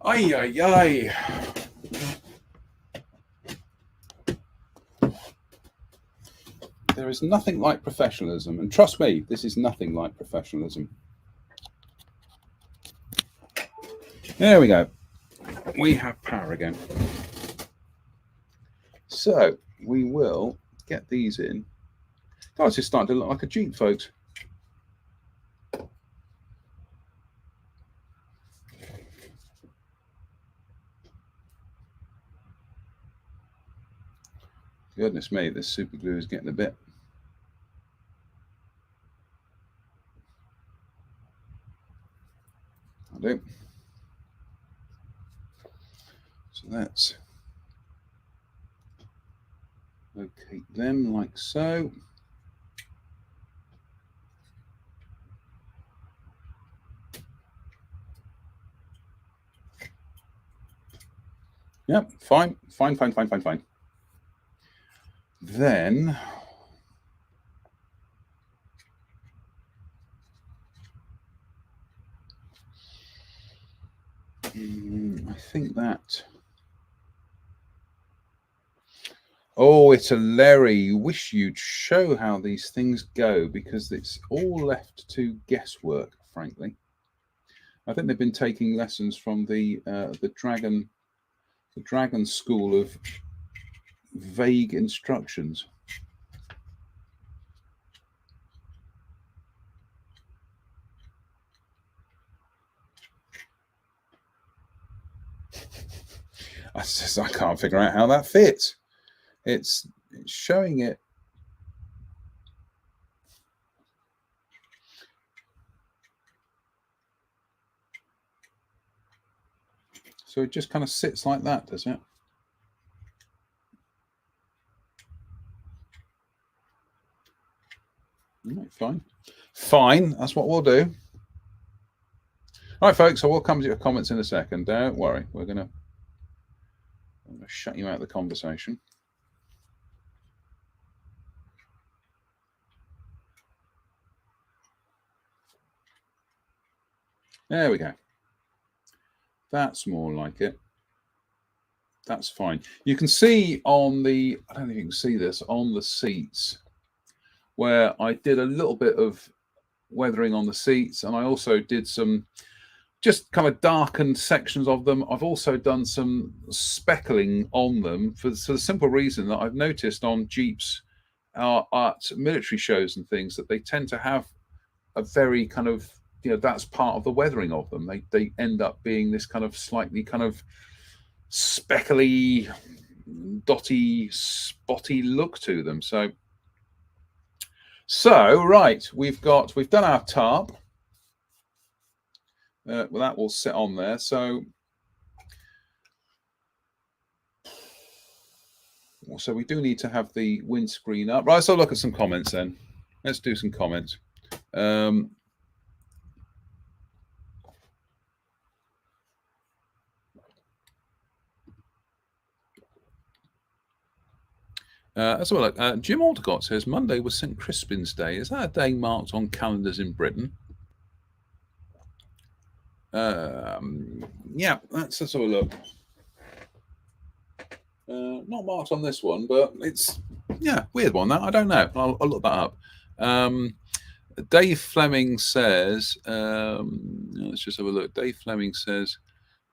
S1: Ay, ay, ay. There is nothing like professionalism, and trust me, this is nothing like professionalism. There we go. We have power again. So we will get these in. Guys, it's starting to look like a Jeep, folks. Goodness me, this super glue is getting a bit. I do. So let's locate them like so. Yep, fine. Then I think that. Oh, it's a Larry. Wish you'd show how these things go, because it's all left to guesswork, frankly. I think they've been taking lessons from the Dragon School of vague instructions. I can't figure out how that fits. It's showing it. So it just kind of sits like that, does it? Fine. Fine, that's what we'll do. All right, folks, so we'll come to your comments in a second. Don't worry, I'm going to shut you out of the conversation. There we go. That's more like it. That's fine. You can see on the, I don't know if you can see this, on the seats, where I did a little bit of weathering on the seats, and I also did some just kind of darkened sections of them. I've also done some speckling on them for the simple reason that I've noticed on Jeeps at military shows and things that they tend to have a very kind of, you know, that's part of the weathering of them. They end up being this kind of slightly kind of speckly, dotty, spotty look to them. So right, we've done our tarp. Well, that will sit on there. So we do need to have the windscreen up. Right, so look at some comments then. Let's do some comments. As well, Jim Aldecott says Monday was St. Crispin's Day. Is that a day marked on calendars in Britain? Yeah, let's have a look. Not marked on this one, but it's, yeah, weird one. That I don't know. I'll look that up. Dave Fleming says, let's just have a look. Dave Fleming says,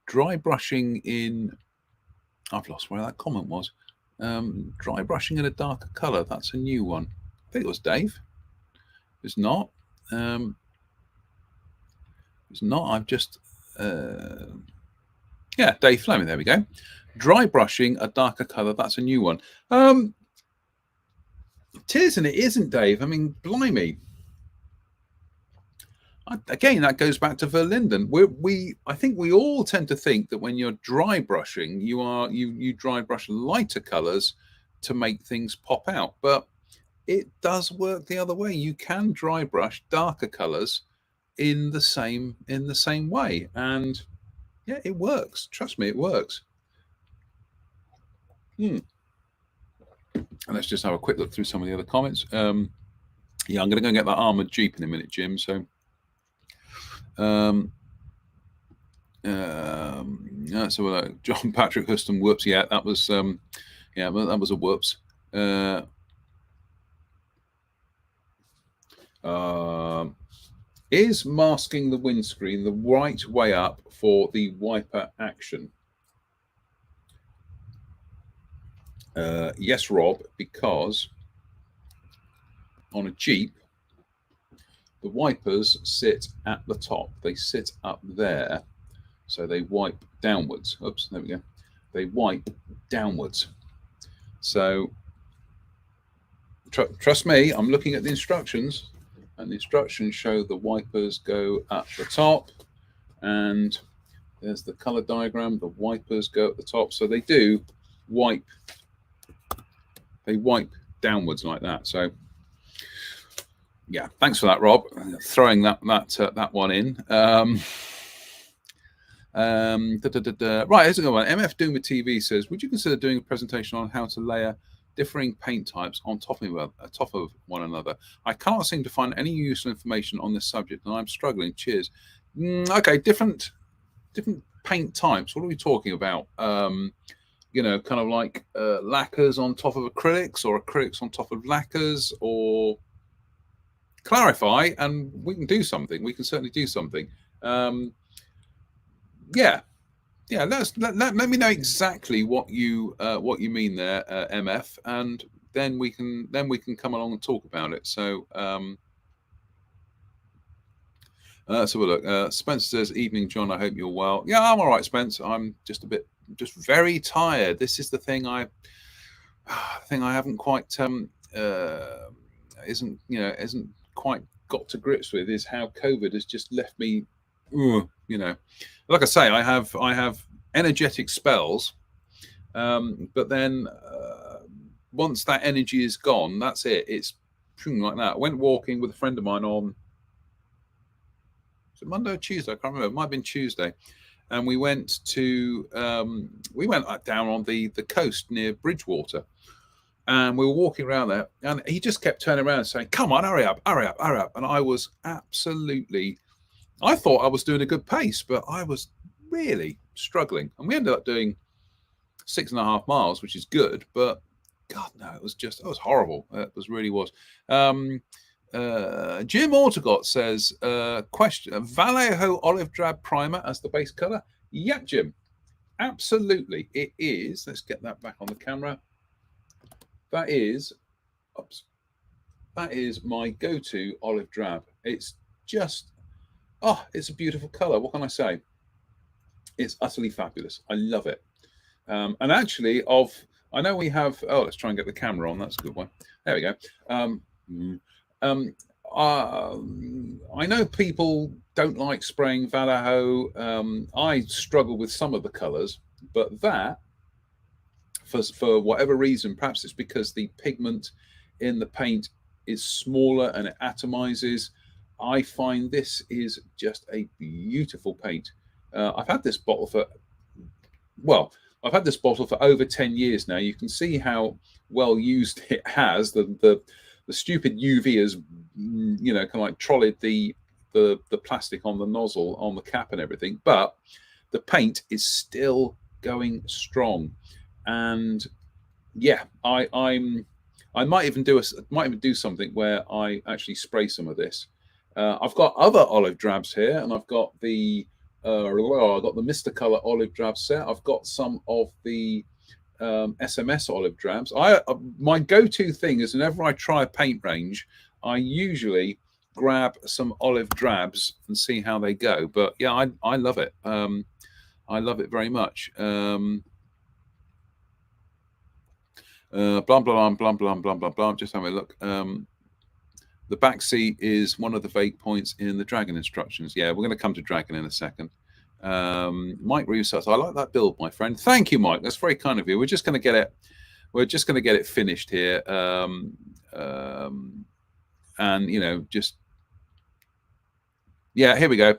S1: dry brushing in. I've lost where that comment was. Dry brushing in a darker colour. That's a new one. I think it was Dave. It's not. It's not. I've just. Yeah, Dave Fleming. There we go. Dry brushing a darker colour. That's a new one. It is and it isn't, Dave. I mean, blimey. Again, that goes back to Verlinden. I think we all tend to think that when you're dry brushing, you dry brush lighter colours to make things pop out. But it does work the other way. You can dry brush darker colours in the same way, and yeah, it works. Trust me, it works. And let's just have a quick look through some of the other comments. Yeah, I'm going to go and get that armoured Jeep in a minute, Jim. So. So John Patrick Huston, whoops. Yeah, that was that was a whoops. Is masking the windscreen the right way up for the wiper action? Yes, Rob, because on a Jeep, the wipers sit at the top. They sit up there, so they wipe downwards. Oops, there we go. They wipe downwards. So trust me, I'm looking at the instructions, and the instructions show the wipers go at the top, and there's the color diagram. The wipers go at the top, so they do wipe. They wipe downwards like that. So yeah, thanks for that, Rob. Throwing that one in. Right, here's a good one. MF Doomer TV says, would you consider doing a presentation on how to layer differing paint types on top of one another? I can't seem to find any useful information on this subject, and I'm struggling. Cheers. Okay, different paint types. What are we talking about? You know, kind of like lacquers on top of acrylics, or acrylics on top of lacquers, or clarify, and we can do something. We can certainly do something. Yeah. Let me know exactly what you mean there, MF, and then we can come along and talk about it. So let's have a look. Spencer says, "Evening, John. I hope you're well." Yeah, I'm all right, Spence. I'm just very tired. This is the thing I haven't quite isn't quite got to grips with, is how COVID has just left me. You know, like I say, I have energetic spells, but then once that energy is gone, that's it. It's like that. I went walking with a friend of mine on, was it Monday or Tuesday? I can't remember. It might have been Tuesday, and we went down on the coast near Bridgewater, and we were walking around there, and he just kept turning around and saying, "Come on, hurry up, hurry up, hurry up!" And I was absolutely. I thought I was doing a good pace, but I was really struggling. And we ended up doing 6.5 miles, which is good. But God, no, it was horrible. It really was. Jim Ortegot says, question, Vallejo olive drab primer as the base color? Yeah, Jim, absolutely. It is. Let's get that back on the camera. That is my go-to olive drab. It's just... it's a beautiful color. What can I say? It's utterly fabulous. I love it. And actually, I know we have. Oh, let's try and get the camera on. That's a good one. There we go. I know people don't like spraying Vallejo. I struggle with some of the colors, but that, for whatever reason, perhaps it's because the pigment in the paint is smaller and it atomizes. I find this is just a beautiful paint. I've had this bottle for over 10 years now. You can see how well used it has. The stupid UV has, kind of like trolleyed the plastic on the nozzle, on the cap and everything, but the paint is still going strong. And yeah, I might even do something where I actually spray some of this. I've got other olive drabs here, and I've got the Mr. Color olive drab set. I've got some of the SMS olive drabs. My go-to thing is whenever I try a paint range, I usually grab some olive drabs and see how they go. But yeah, I love it. I love it very much. Blah blah blah blah blah blah blah blah. Just having a look. The back seat is one of the vague points in the Dragon instructions. Yeah, we're going to come to Dragon in a second. Mike Reeves says, "I like that build, my friend." Thank you, Mike. That's very kind of you. We're just going to get it. We're just going to get it finished here, and here we go.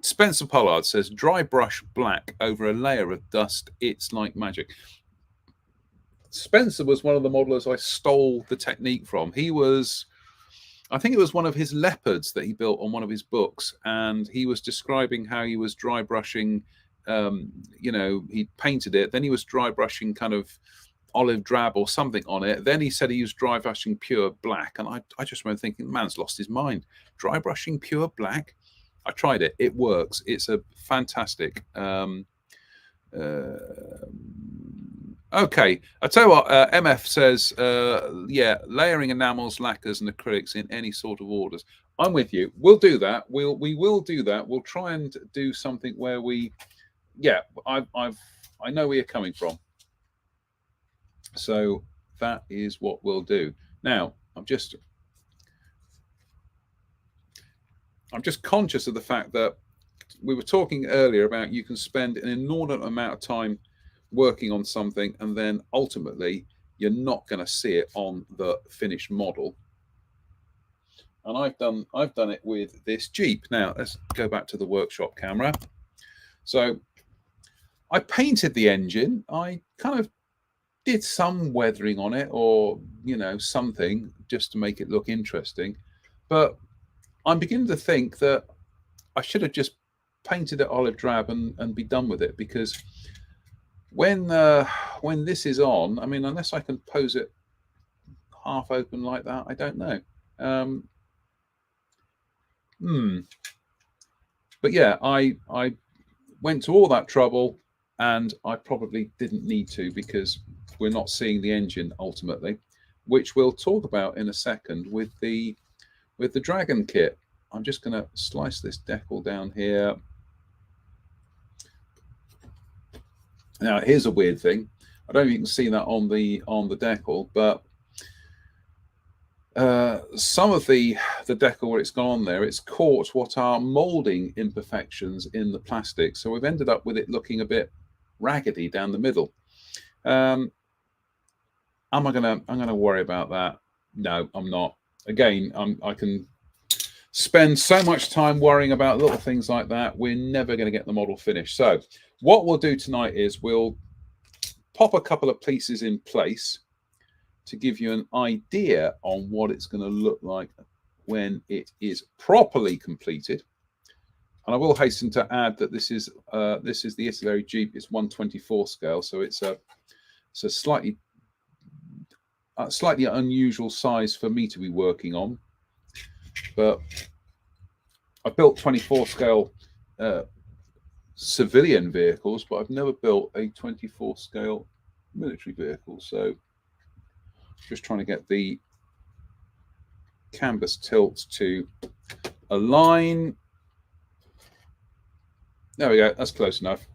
S1: Spencer Pollard says, "Dry brush black over a layer of dust. It's like magic." Spencer was one of the modelers I stole the technique from. I think it was one of his leopards that he built on one of his books, and he was describing how he was dry brushing. He painted it, then he was dry brushing kind of olive drab or something on it. Then he said he used dry brushing pure black, and I just remember thinking, man's lost his mind. Dry brushing pure black. I tried it. It works. It's a fantastic. Okay, I tell you what. MF says, yeah, layering enamels, lacquers, and acrylics in any sort of orders. I'm with you. We'll do that. We will do that. We'll try and do something where we, yeah, I know where you're coming from. So that is what we'll do. Now, I'm just conscious of the fact that we were talking earlier about you can spend an inordinate amount of time working on something, and then ultimately you're not going to see it on the finished model. And I've done it with this Jeep. Now let's go back to the workshop camera. So I painted the engine. I kind of did some weathering on it, or something, just to make it look interesting. But I'm beginning to think that I should have just painted it olive drab and be done with it, because when this is on, I mean, unless I can pose it half open like that, I don't know. But yeah, I went to all that trouble, and I probably didn't need to, because we're not seeing the engine ultimately, which we'll talk about in a second with the Dragon kit. I'm just going to slice this decal down here. Now, here's a weird thing. I don't know if you can see that on the decal, but some of the decal where it's gone on there, it's caught what are molding imperfections in the plastic. So we've ended up with it looking a bit raggedy down the middle. I'm gonna worry about that? No, I'm not. Again, I can spend so much time worrying about little things like that. We're never going to get the model finished. So what we'll do tonight is we'll pop a couple of pieces in place to give you an idea on what it's going to look like when it is properly completed. And I will hasten to add that this is the Italy Jeep. It's 1/24 scale, so it's a slightly unusual size for me to be working on. But I built 24 scale civilian vehicles, but I've never built a 24 scale military vehicle. So just trying to get the canvas tilt to align. There we go. That's close enough.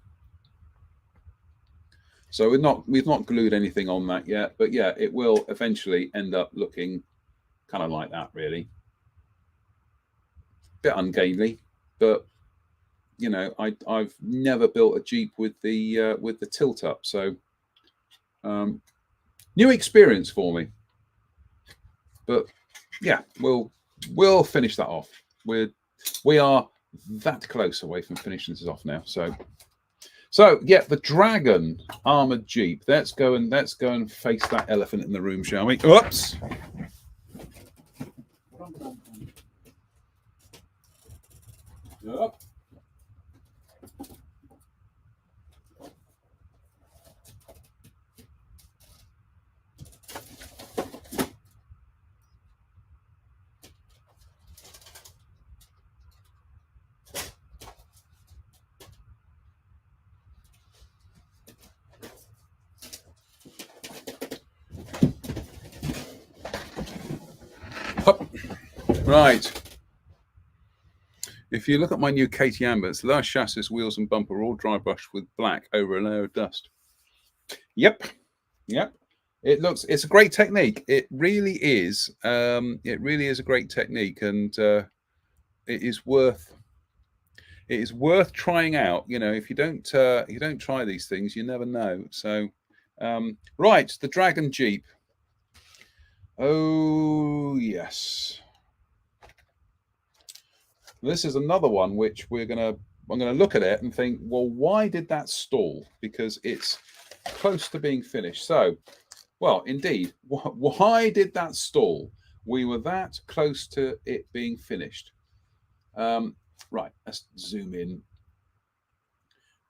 S1: So we've not glued anything on that yet, but yeah, it will eventually end up looking kind of like that, really. Bit ungainly, but I've never built a Jeep with the tilt up, so new experience for me. But yeah, we'll finish that off. We are that close away from finishing this off now. So yeah, the Dragon armored Jeep. Let's go and face that elephant in the room, shall we? Oops. Yep. Right. If you look at my new KTM, it's the last chassis, wheels, and bumper are all dry brushed with black over a layer of dust. Yep. It's a great technique. It really is. It really is a great technique, and it is worth trying out. If you don't try these things, you never know. So, right, the Dragon Jeep. Oh yes. This is another one which I'm gonna look at it and think, well, why did that stall? Because it's close to being finished. So, well, indeed, why did that stall? We were that close to it being finished. Right, let's zoom in.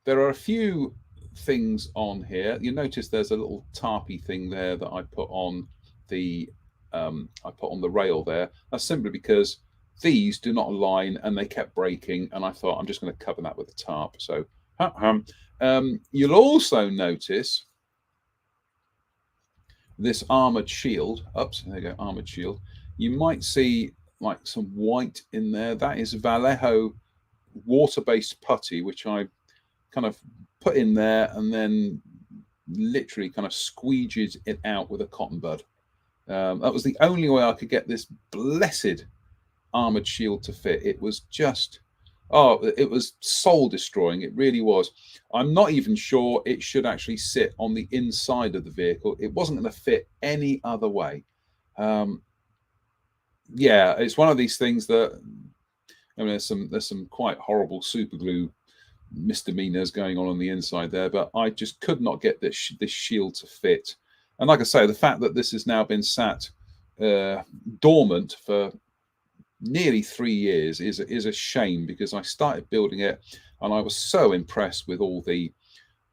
S1: There are a few things on here. You notice there's a little tarpy thing there that I put on the rail there. That's simply because these do not align and they kept breaking, and I thought I'm just going to cover that with a tarp. So you'll also notice this armored shield. Oops, there you go, armored shield. You might see like some white in there. That is Vallejo water-based putty, which I kind of put in there and then literally kind of squeegeed it out with a cotton bud. That was the only way I could get this blessed armored shield to fit. It was just, it was soul destroying. It really was. I'm not even sure it should actually sit on the inside of the vehicle. It wasn't going to fit any other way. Yeah, it's one of these things that, I mean, there's some quite horrible super glue misdemeanors going on the inside there, but I just could not get this shield to fit. And like I say, the fact that this has now been sat dormant for nearly 3 years is a shame, because I started building it and I was so impressed with all the,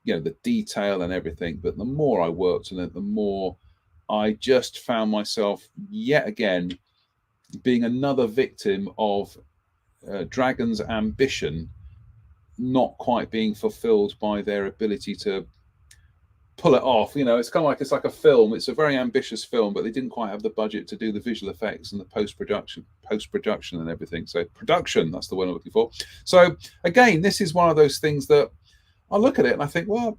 S1: the detail and everything. But the more I worked on it, the more I just found myself yet again being another victim of Dragon's ambition not quite being fulfilled by their ability to pull it off. It's kind of like, it's like a film. It's a very ambitious film, but they didn't quite have the budget to do the visual effects and the post-production and everything. So production, that's the word I'm looking for. So again, this is one of those things that I look at it and I think, well,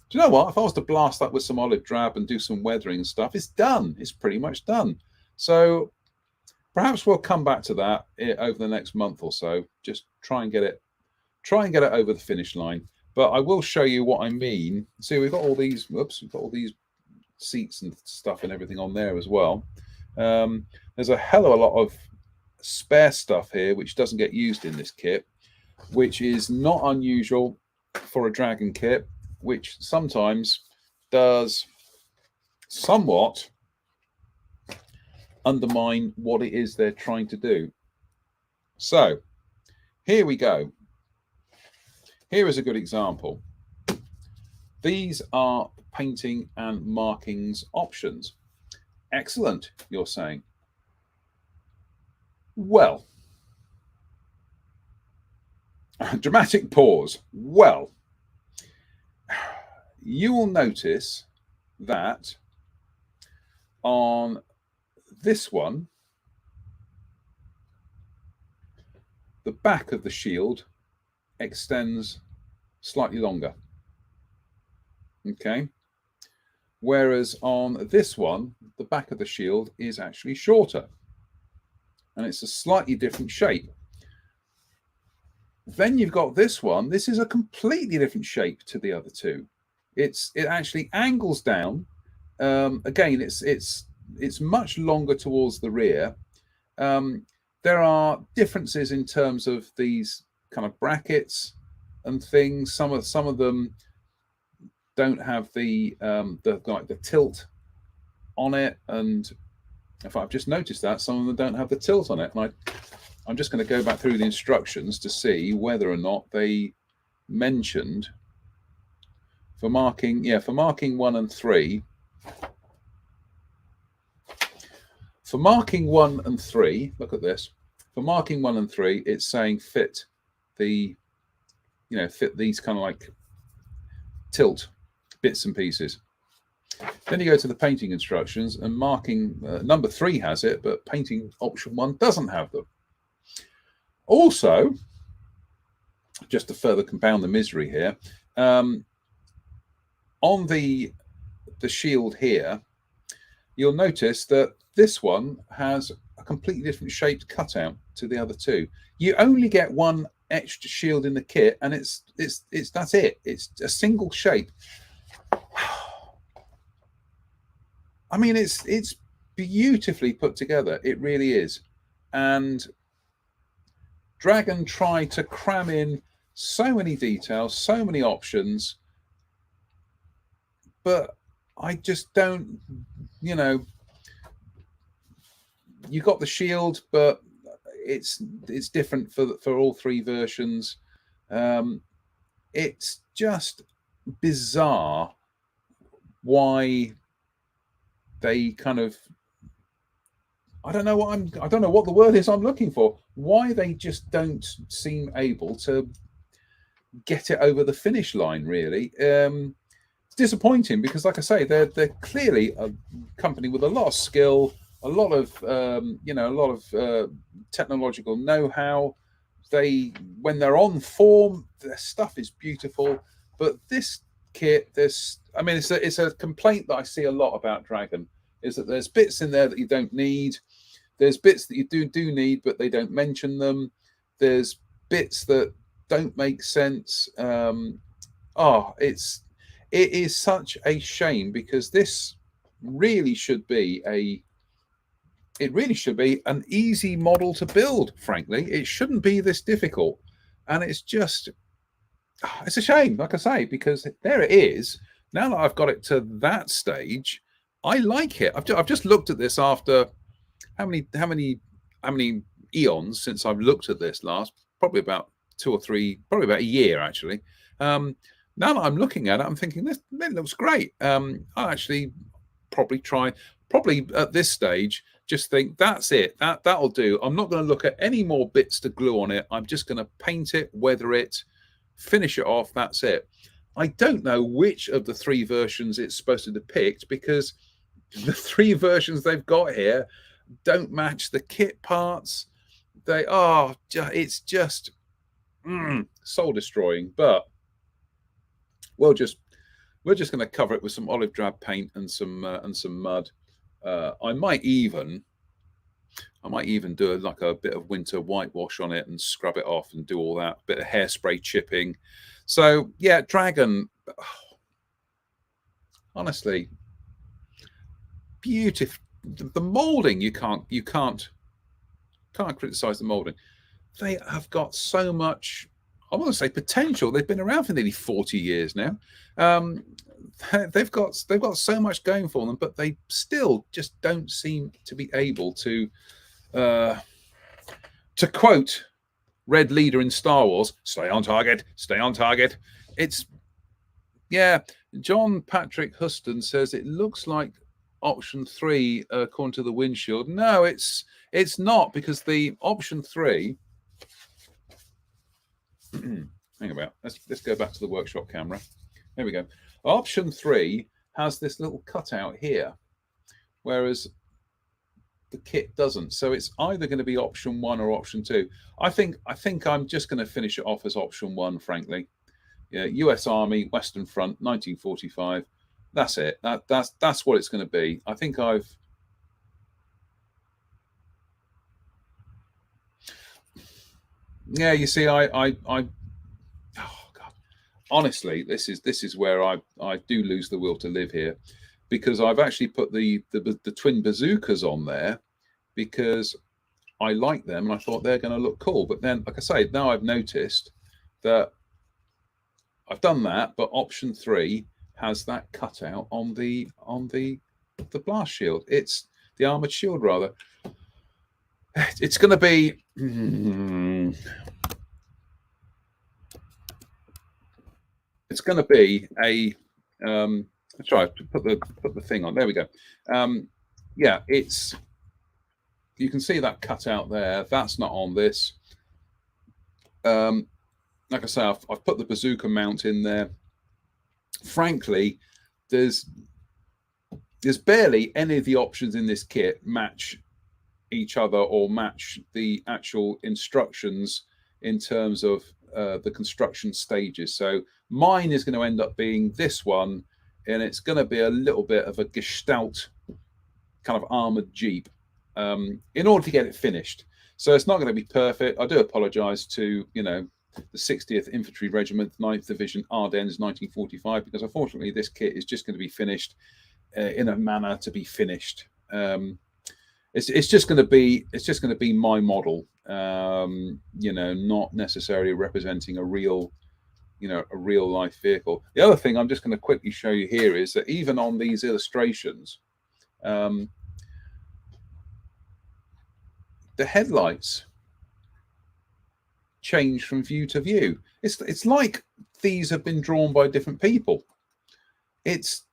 S1: do you know what? If I was to blast that with some olive drab and do some weathering and stuff, it's done. It's pretty much done. So perhaps we'll come back to that over the next month or so. Just try and get it over the finish line. But I will show you what I mean. See, we've got all these, we've got all these seats and stuff and everything on there as well. There's a hell of a lot of spare stuff here which doesn't get used in this kit, which is not unusual for a Dragon kit, which sometimes does somewhat undermine what it is they're trying to do. So here we go. Here is a good example. These are painting and markings options. Excellent, you're saying. Well, dramatic pause. Well, you will notice that on this one, the back of the shield extends slightly longer. Okay. Whereas on this one, the back of the shield is actually shorter. And it's a slightly different shape. Then you've got this one. This is a completely different shape to the other two. It actually angles down. Again, it's much longer towards the rear. There are differences in terms of these kind of brackets and things. Some of them don't have the tilt on it, and in fact, I've just noticed that some of them don't have the tilt on it. And I'm just going to go back through the instructions to see whether or not they mentioned for marking 1 and 3. For marking 1 and 3, look at this. For marking 1 and 3, it's saying fit these kind of like tilt bits and pieces. Then you go to the painting instructions, and marking number 3 has it, but painting option 1 doesn't have them. Also, just to further compound the misery here, on the shield here, you'll notice that this one has a completely different shaped cutout to the other two. You only get one etched shield in the kit, and that's it. It's a single shape. I mean, it's beautifully put together. It really is. And Dragon tried to cram in so many details, so many options, but I just don't, you got the shield, but it's different for all 3 versions. It's just bizarre why they kind of, I don't know what the word is I'm looking for. Why they just don't seem able to get it over the finish line, really. It's disappointing because, like I say, they're clearly a company with a lot of skill, a lot of technological know-how. When they're on form, their stuff is beautiful. But this kit, it's a complaint that I see a lot about Dragon, is that there's bits in there that you don't need. There's bits that you do need, but they don't mention them. There's bits that don't make sense. It is such a shame because this really should be an easy model to build. Frankly, it shouldn't be this difficult, and it's a shame, like I say, because there it is. Now that I've got it to that stage, I like it. I've just looked at this after how many eons since I've looked at this last? Probably about 2 or 3, probably about a year actually. Now that I'm looking at it, I'm thinking this looks great. I'll actually probably at this stage just think that's it. That'll do. I'm not going to look at any more bits to glue on it. I'm just going to paint it, weather it, finish it off. That's it. I don't know which of the 3 versions it's supposed to depict because the 3 versions they've got here don't match the kit parts. It's just soul destroying. But we're just going to cover it with some olive drab paint and some mud. I might even do like a bit of winter whitewash on it and scrub it off and do all that bit of hairspray chipping. So yeah, Dragon, honestly, beautiful. The molding, you can't criticize the molding. They have got so much, I want to say, potential. They've been around for nearly 40 years now. They've got so much going for them, but they still just don't seem to be able to quote Red Leader in Star Wars, stay on target, stay on target. John Patrick Huston says it looks like option 3 according to the windshield. No, it's not, because the option 3 hang about, let's go back to the workshop camera. There we go. Option 3 has this little cutout here, whereas the kit doesn't. So it's either going to be option 1 or option 2. I think I'm just going to finish it off as option 1, frankly. Yeah, US Army, Western Front, 1945. That's it. That's what it's going to be. I think you see, oh God, honestly, this is where I do lose the will to live here, because I've actually put the twin bazookas on there because I like them and I thought they're going to look cool. But then, like I say, now I've noticed that I've done that, but option 3 has that cutout on the blast shield. It's the armored shield, rather. It's going to be it's going to be a let's try to put the thing on. There we go. Yeah, you can see that cutout there. That's not on this. Like I say, I've put the bazooka mount in there. Frankly, there's barely any of the options in this kit match each other or match the actual instructions in terms of the construction stages. So mine is going to end up being this one, and it's going to be a little bit of a Gestalt kind of armored Jeep in order to get it finished. So it's not going to be perfect. I do apologize to the 60th Infantry Regiment, 9th Division, Ardennes, 1945, because unfortunately this kit is just going to be finished in a manner to be finished. It's just going to be my model, not necessarily representing a real life vehicle. The other thing I'm just going to quickly show you here is that even on these illustrations, the headlights change from view to view. It's like these have been drawn by different people. It's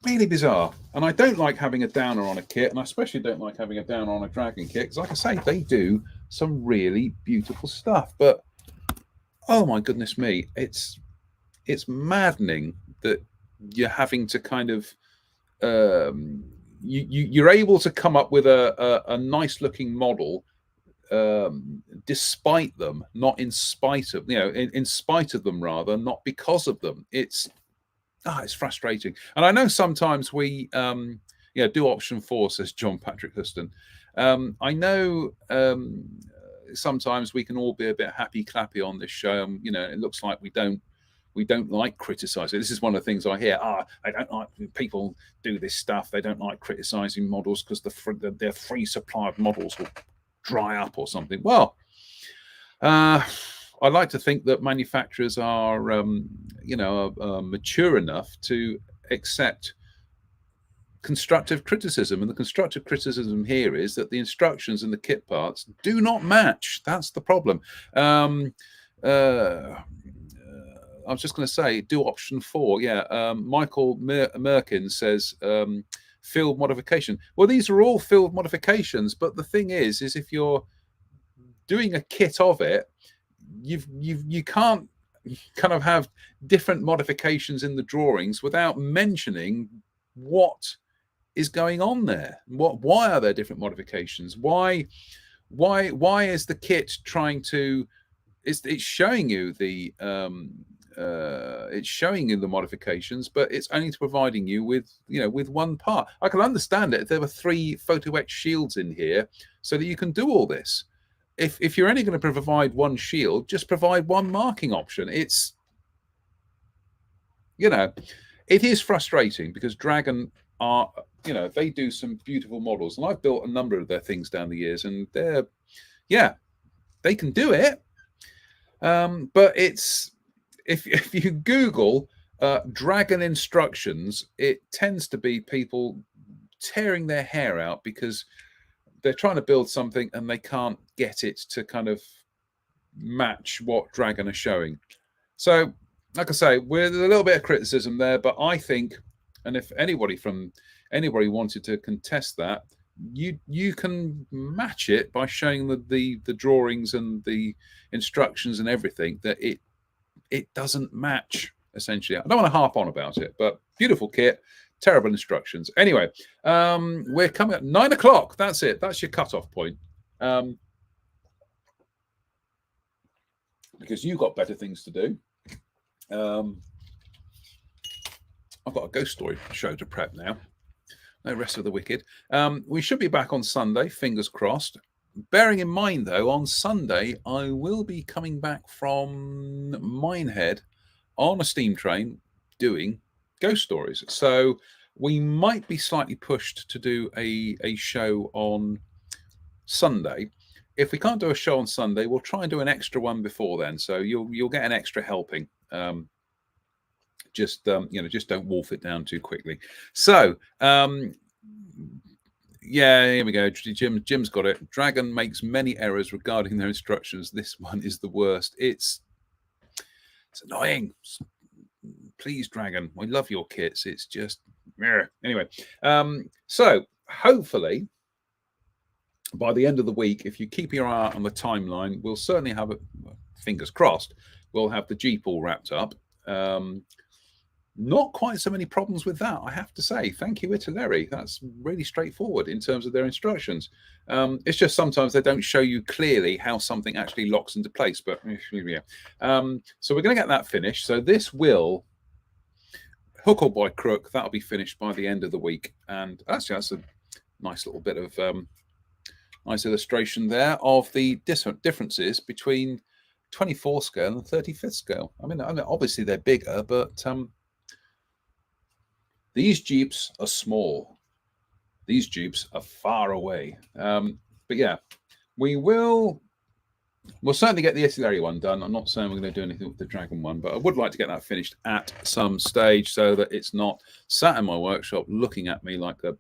S1: really bizarre. And I don't like having a downer on a kit, and I especially don't like having a downer on a dragon kit, because like I say, they do some really beautiful stuff. But oh my goodness me, it's maddening that you're having to kind of you're able to come up with a nice looking model despite them, not in spite of, in spite of them rather, not because of them. It's frustrating. And I know sometimes we do option 4, says John Patrick Huston. I know sometimes we can all be a bit happy clappy on this show. It looks like we don't like criticizing. This is one of the things I hear. I don't like people do this stuff. They don't like criticizing models because their free supply of models will dry up or something. Well, I like to think that manufacturers are, mature enough to accept constructive criticism. And the constructive criticism here is that the instructions and the kit parts do not match. That's the problem. I was just going to say, do option 4. Yeah, Michael Merkin says field modification. Well, these are all field modifications, but the thing is if you're doing a kit of it, you can't kind of have different modifications in the drawings without mentioning what is going on there. Why are there different modifications? Why is the kit trying to? It's showing you the modifications, but it's only providing you with with one part. I can understand it if there were 3 photo etched shields in here, so that you can do all this. If you're only going to provide one shield, just provide one marking option. It's it is frustrating because Dragon are they do some beautiful models, and I've built a number of their things down the years, and they can do it. But it's if you Google Dragon instructions, it tends to be people tearing their hair out because they're trying to build something and they can't get it to kind of match what Dragon are showing. So, like I say, there's a little bit of criticism there, but I think, and if anybody wanted to contest that, you can match it by showing the drawings and the instructions and everything that it doesn't match, essentially. I don't want to harp on about it, but beautiful kit, terrible instructions. Anyway, we're coming at 9 o'clock. That's it. That's your cutoff point. Because you've got better things to do. I've got a ghost story show to prep now. No rest of the wicked. We should be back on Sunday, fingers crossed. Bearing in mind, though, on Sunday, I will be coming back from Minehead on a steam train doing ghost stories. So we might be slightly pushed to do a show on Sunday. If we can't do a show on Sunday, we'll try and do an extra one before then. So you'll get an extra helping. Just don't wolf it down too quickly. So yeah, here we go. Jim's got it. Dragon makes many errors regarding their instructions. This one is the worst. It's annoying. Please, Dragon, we love your kits. It's just anyway. So hopefully by the end of the week, if you keep your eye on the timeline, we'll certainly have it. Fingers crossed, we'll have the Jeep all wrapped up. Not quite so many problems with that, I have to say. Thank you, Italeri. That's really straightforward in terms of their instructions. It's just sometimes they don't show you clearly how something actually locks into place. But yeah. So we're going to get that finished. So this will, hook or by crook, that'll be finished by the end of the week. And actually, that's a nice little bit of nice illustration there of the differences between 24 scale and 35th scale. I mean, obviously they're bigger, but these Jeeps are small. These Jeeps are far away. But yeah, we'll certainly get the Italeri one done. I'm not saying we're going to do anything with the Dragon one, but I would like to get that finished at some stage so that it's not sat in my workshop looking at me like the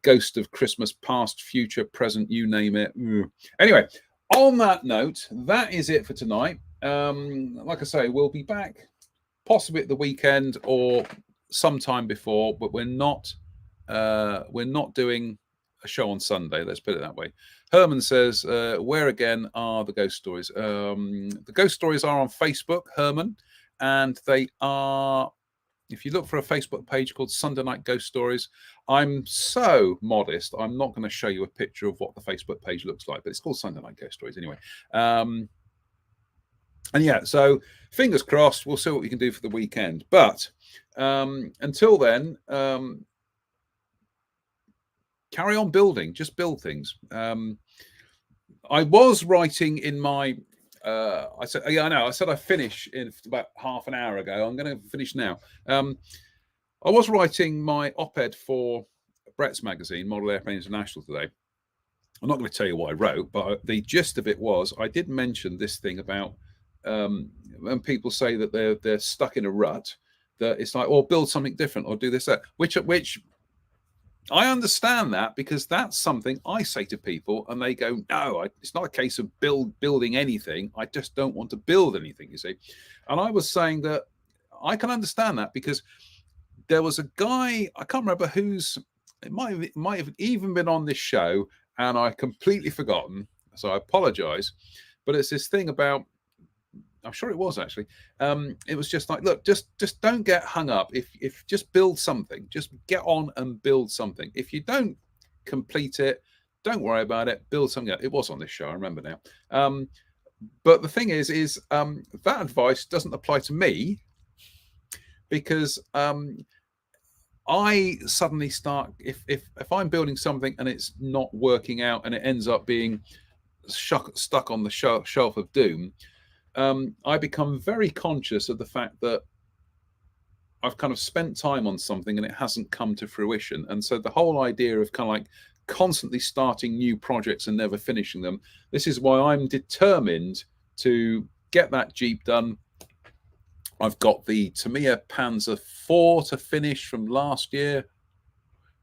S1: ghost of Christmas past, future, present, you name it. Anyway, on that note, that is it for tonight. Like I say, we'll be back possibly at the weekend or sometime before, but we're not doing a show on Sunday. Let's put it that way. Herman says, "Where again are the ghost stories?" The ghost stories are on Facebook, Herman, and they are. If you look for a Facebook page called Sunday Night Ghost Stories, I'm so modest. I'm not going to show you a picture of what the Facebook page looks like, but it's called Sunday Night Ghost Stories anyway. And yeah, so fingers crossed, we'll see what we can do for the weekend. But until then, carry on building, just build things. I was writing in my, I said, yeah, I know, I said I finish in about half an hour ago. I'm going to finish now. I was writing my op-ed for Brett's magazine, Model Airplane International, today. I'm not going to tell you what I wrote, but the gist of it was I did mention this thing about when people say that they're stuck in a rut, that it's like, or build something different, or do this, that, which I understand that, because that's something I say to people and they go, no, it's not a case of building anything. I just don't want to build anything, you see. And I was saying that I can understand that, because there was a guy, I can't remember it might have even been on this show, and I completely forgotten, so I apologize. But it's this thing about, I'm sure it was actually, it was just like, look, just don't get hung up. If just build something, just get on and build something. If you don't complete it, don't worry about it, build something else. It was on this show, I remember now. But the thing is that advice doesn't apply to me, because I suddenly start, if I'm building something and it's not working out and it ends up being stuck on the shelf of doom, I become very conscious of the fact that I've kind of spent time on something and it hasn't come to fruition. And so the whole idea of kind of like constantly starting new projects and never finishing them, this is why I'm determined to get that Jeep done. I've got the Tamiya Panzer IV to finish from last year.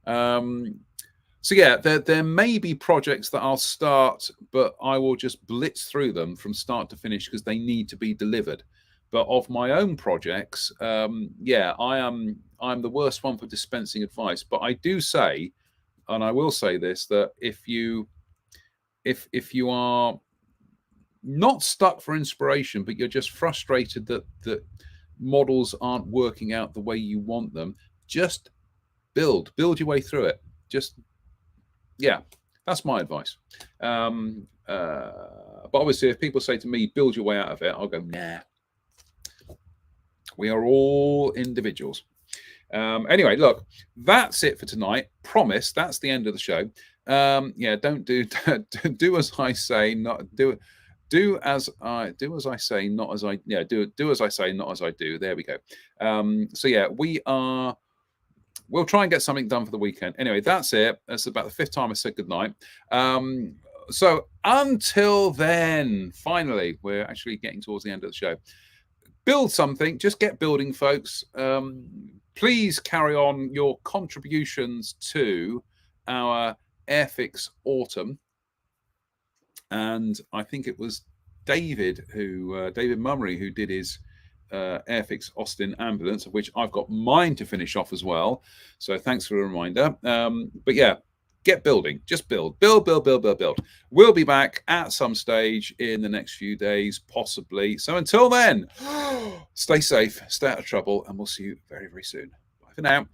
S1: So yeah, there may be projects that I'll start, but I will just blitz through them from start to finish because they need to be delivered. But of my own projects, yeah, I'm the worst one for dispensing advice. But I do say, and I will say this, that if you are not stuck for inspiration, but you're just frustrated that models aren't working out the way you want them, just build your way through it. Just, yeah, that's my advice. But obviously, if people say to me, build your way out of it, I'll go, nah. We are all individuals. Anyway, look, that's it for tonight. Promise, that's the end of the show. Yeah, don't do as I say, not do. Do as I say, not as I. Yeah, do as I say, not as I do. There we go. So yeah, we'll try and get something done for the weekend. Anyway, that's it. That's about the fifth time I said goodnight. So until then, finally, we're actually getting towards the end of the show. Build something. Just get building, folks. Please carry on your contributions to our Airfix Autumn. And I think it was David Mummery, who did his Airfix Austin ambulance, of which I've got mine to finish off as well. So thanks for the reminder. But yeah, get building. Just build. We'll be back at some stage in the next few days, possibly. So until then, stay safe, stay out of trouble, and we'll see you very, very soon. Bye for now.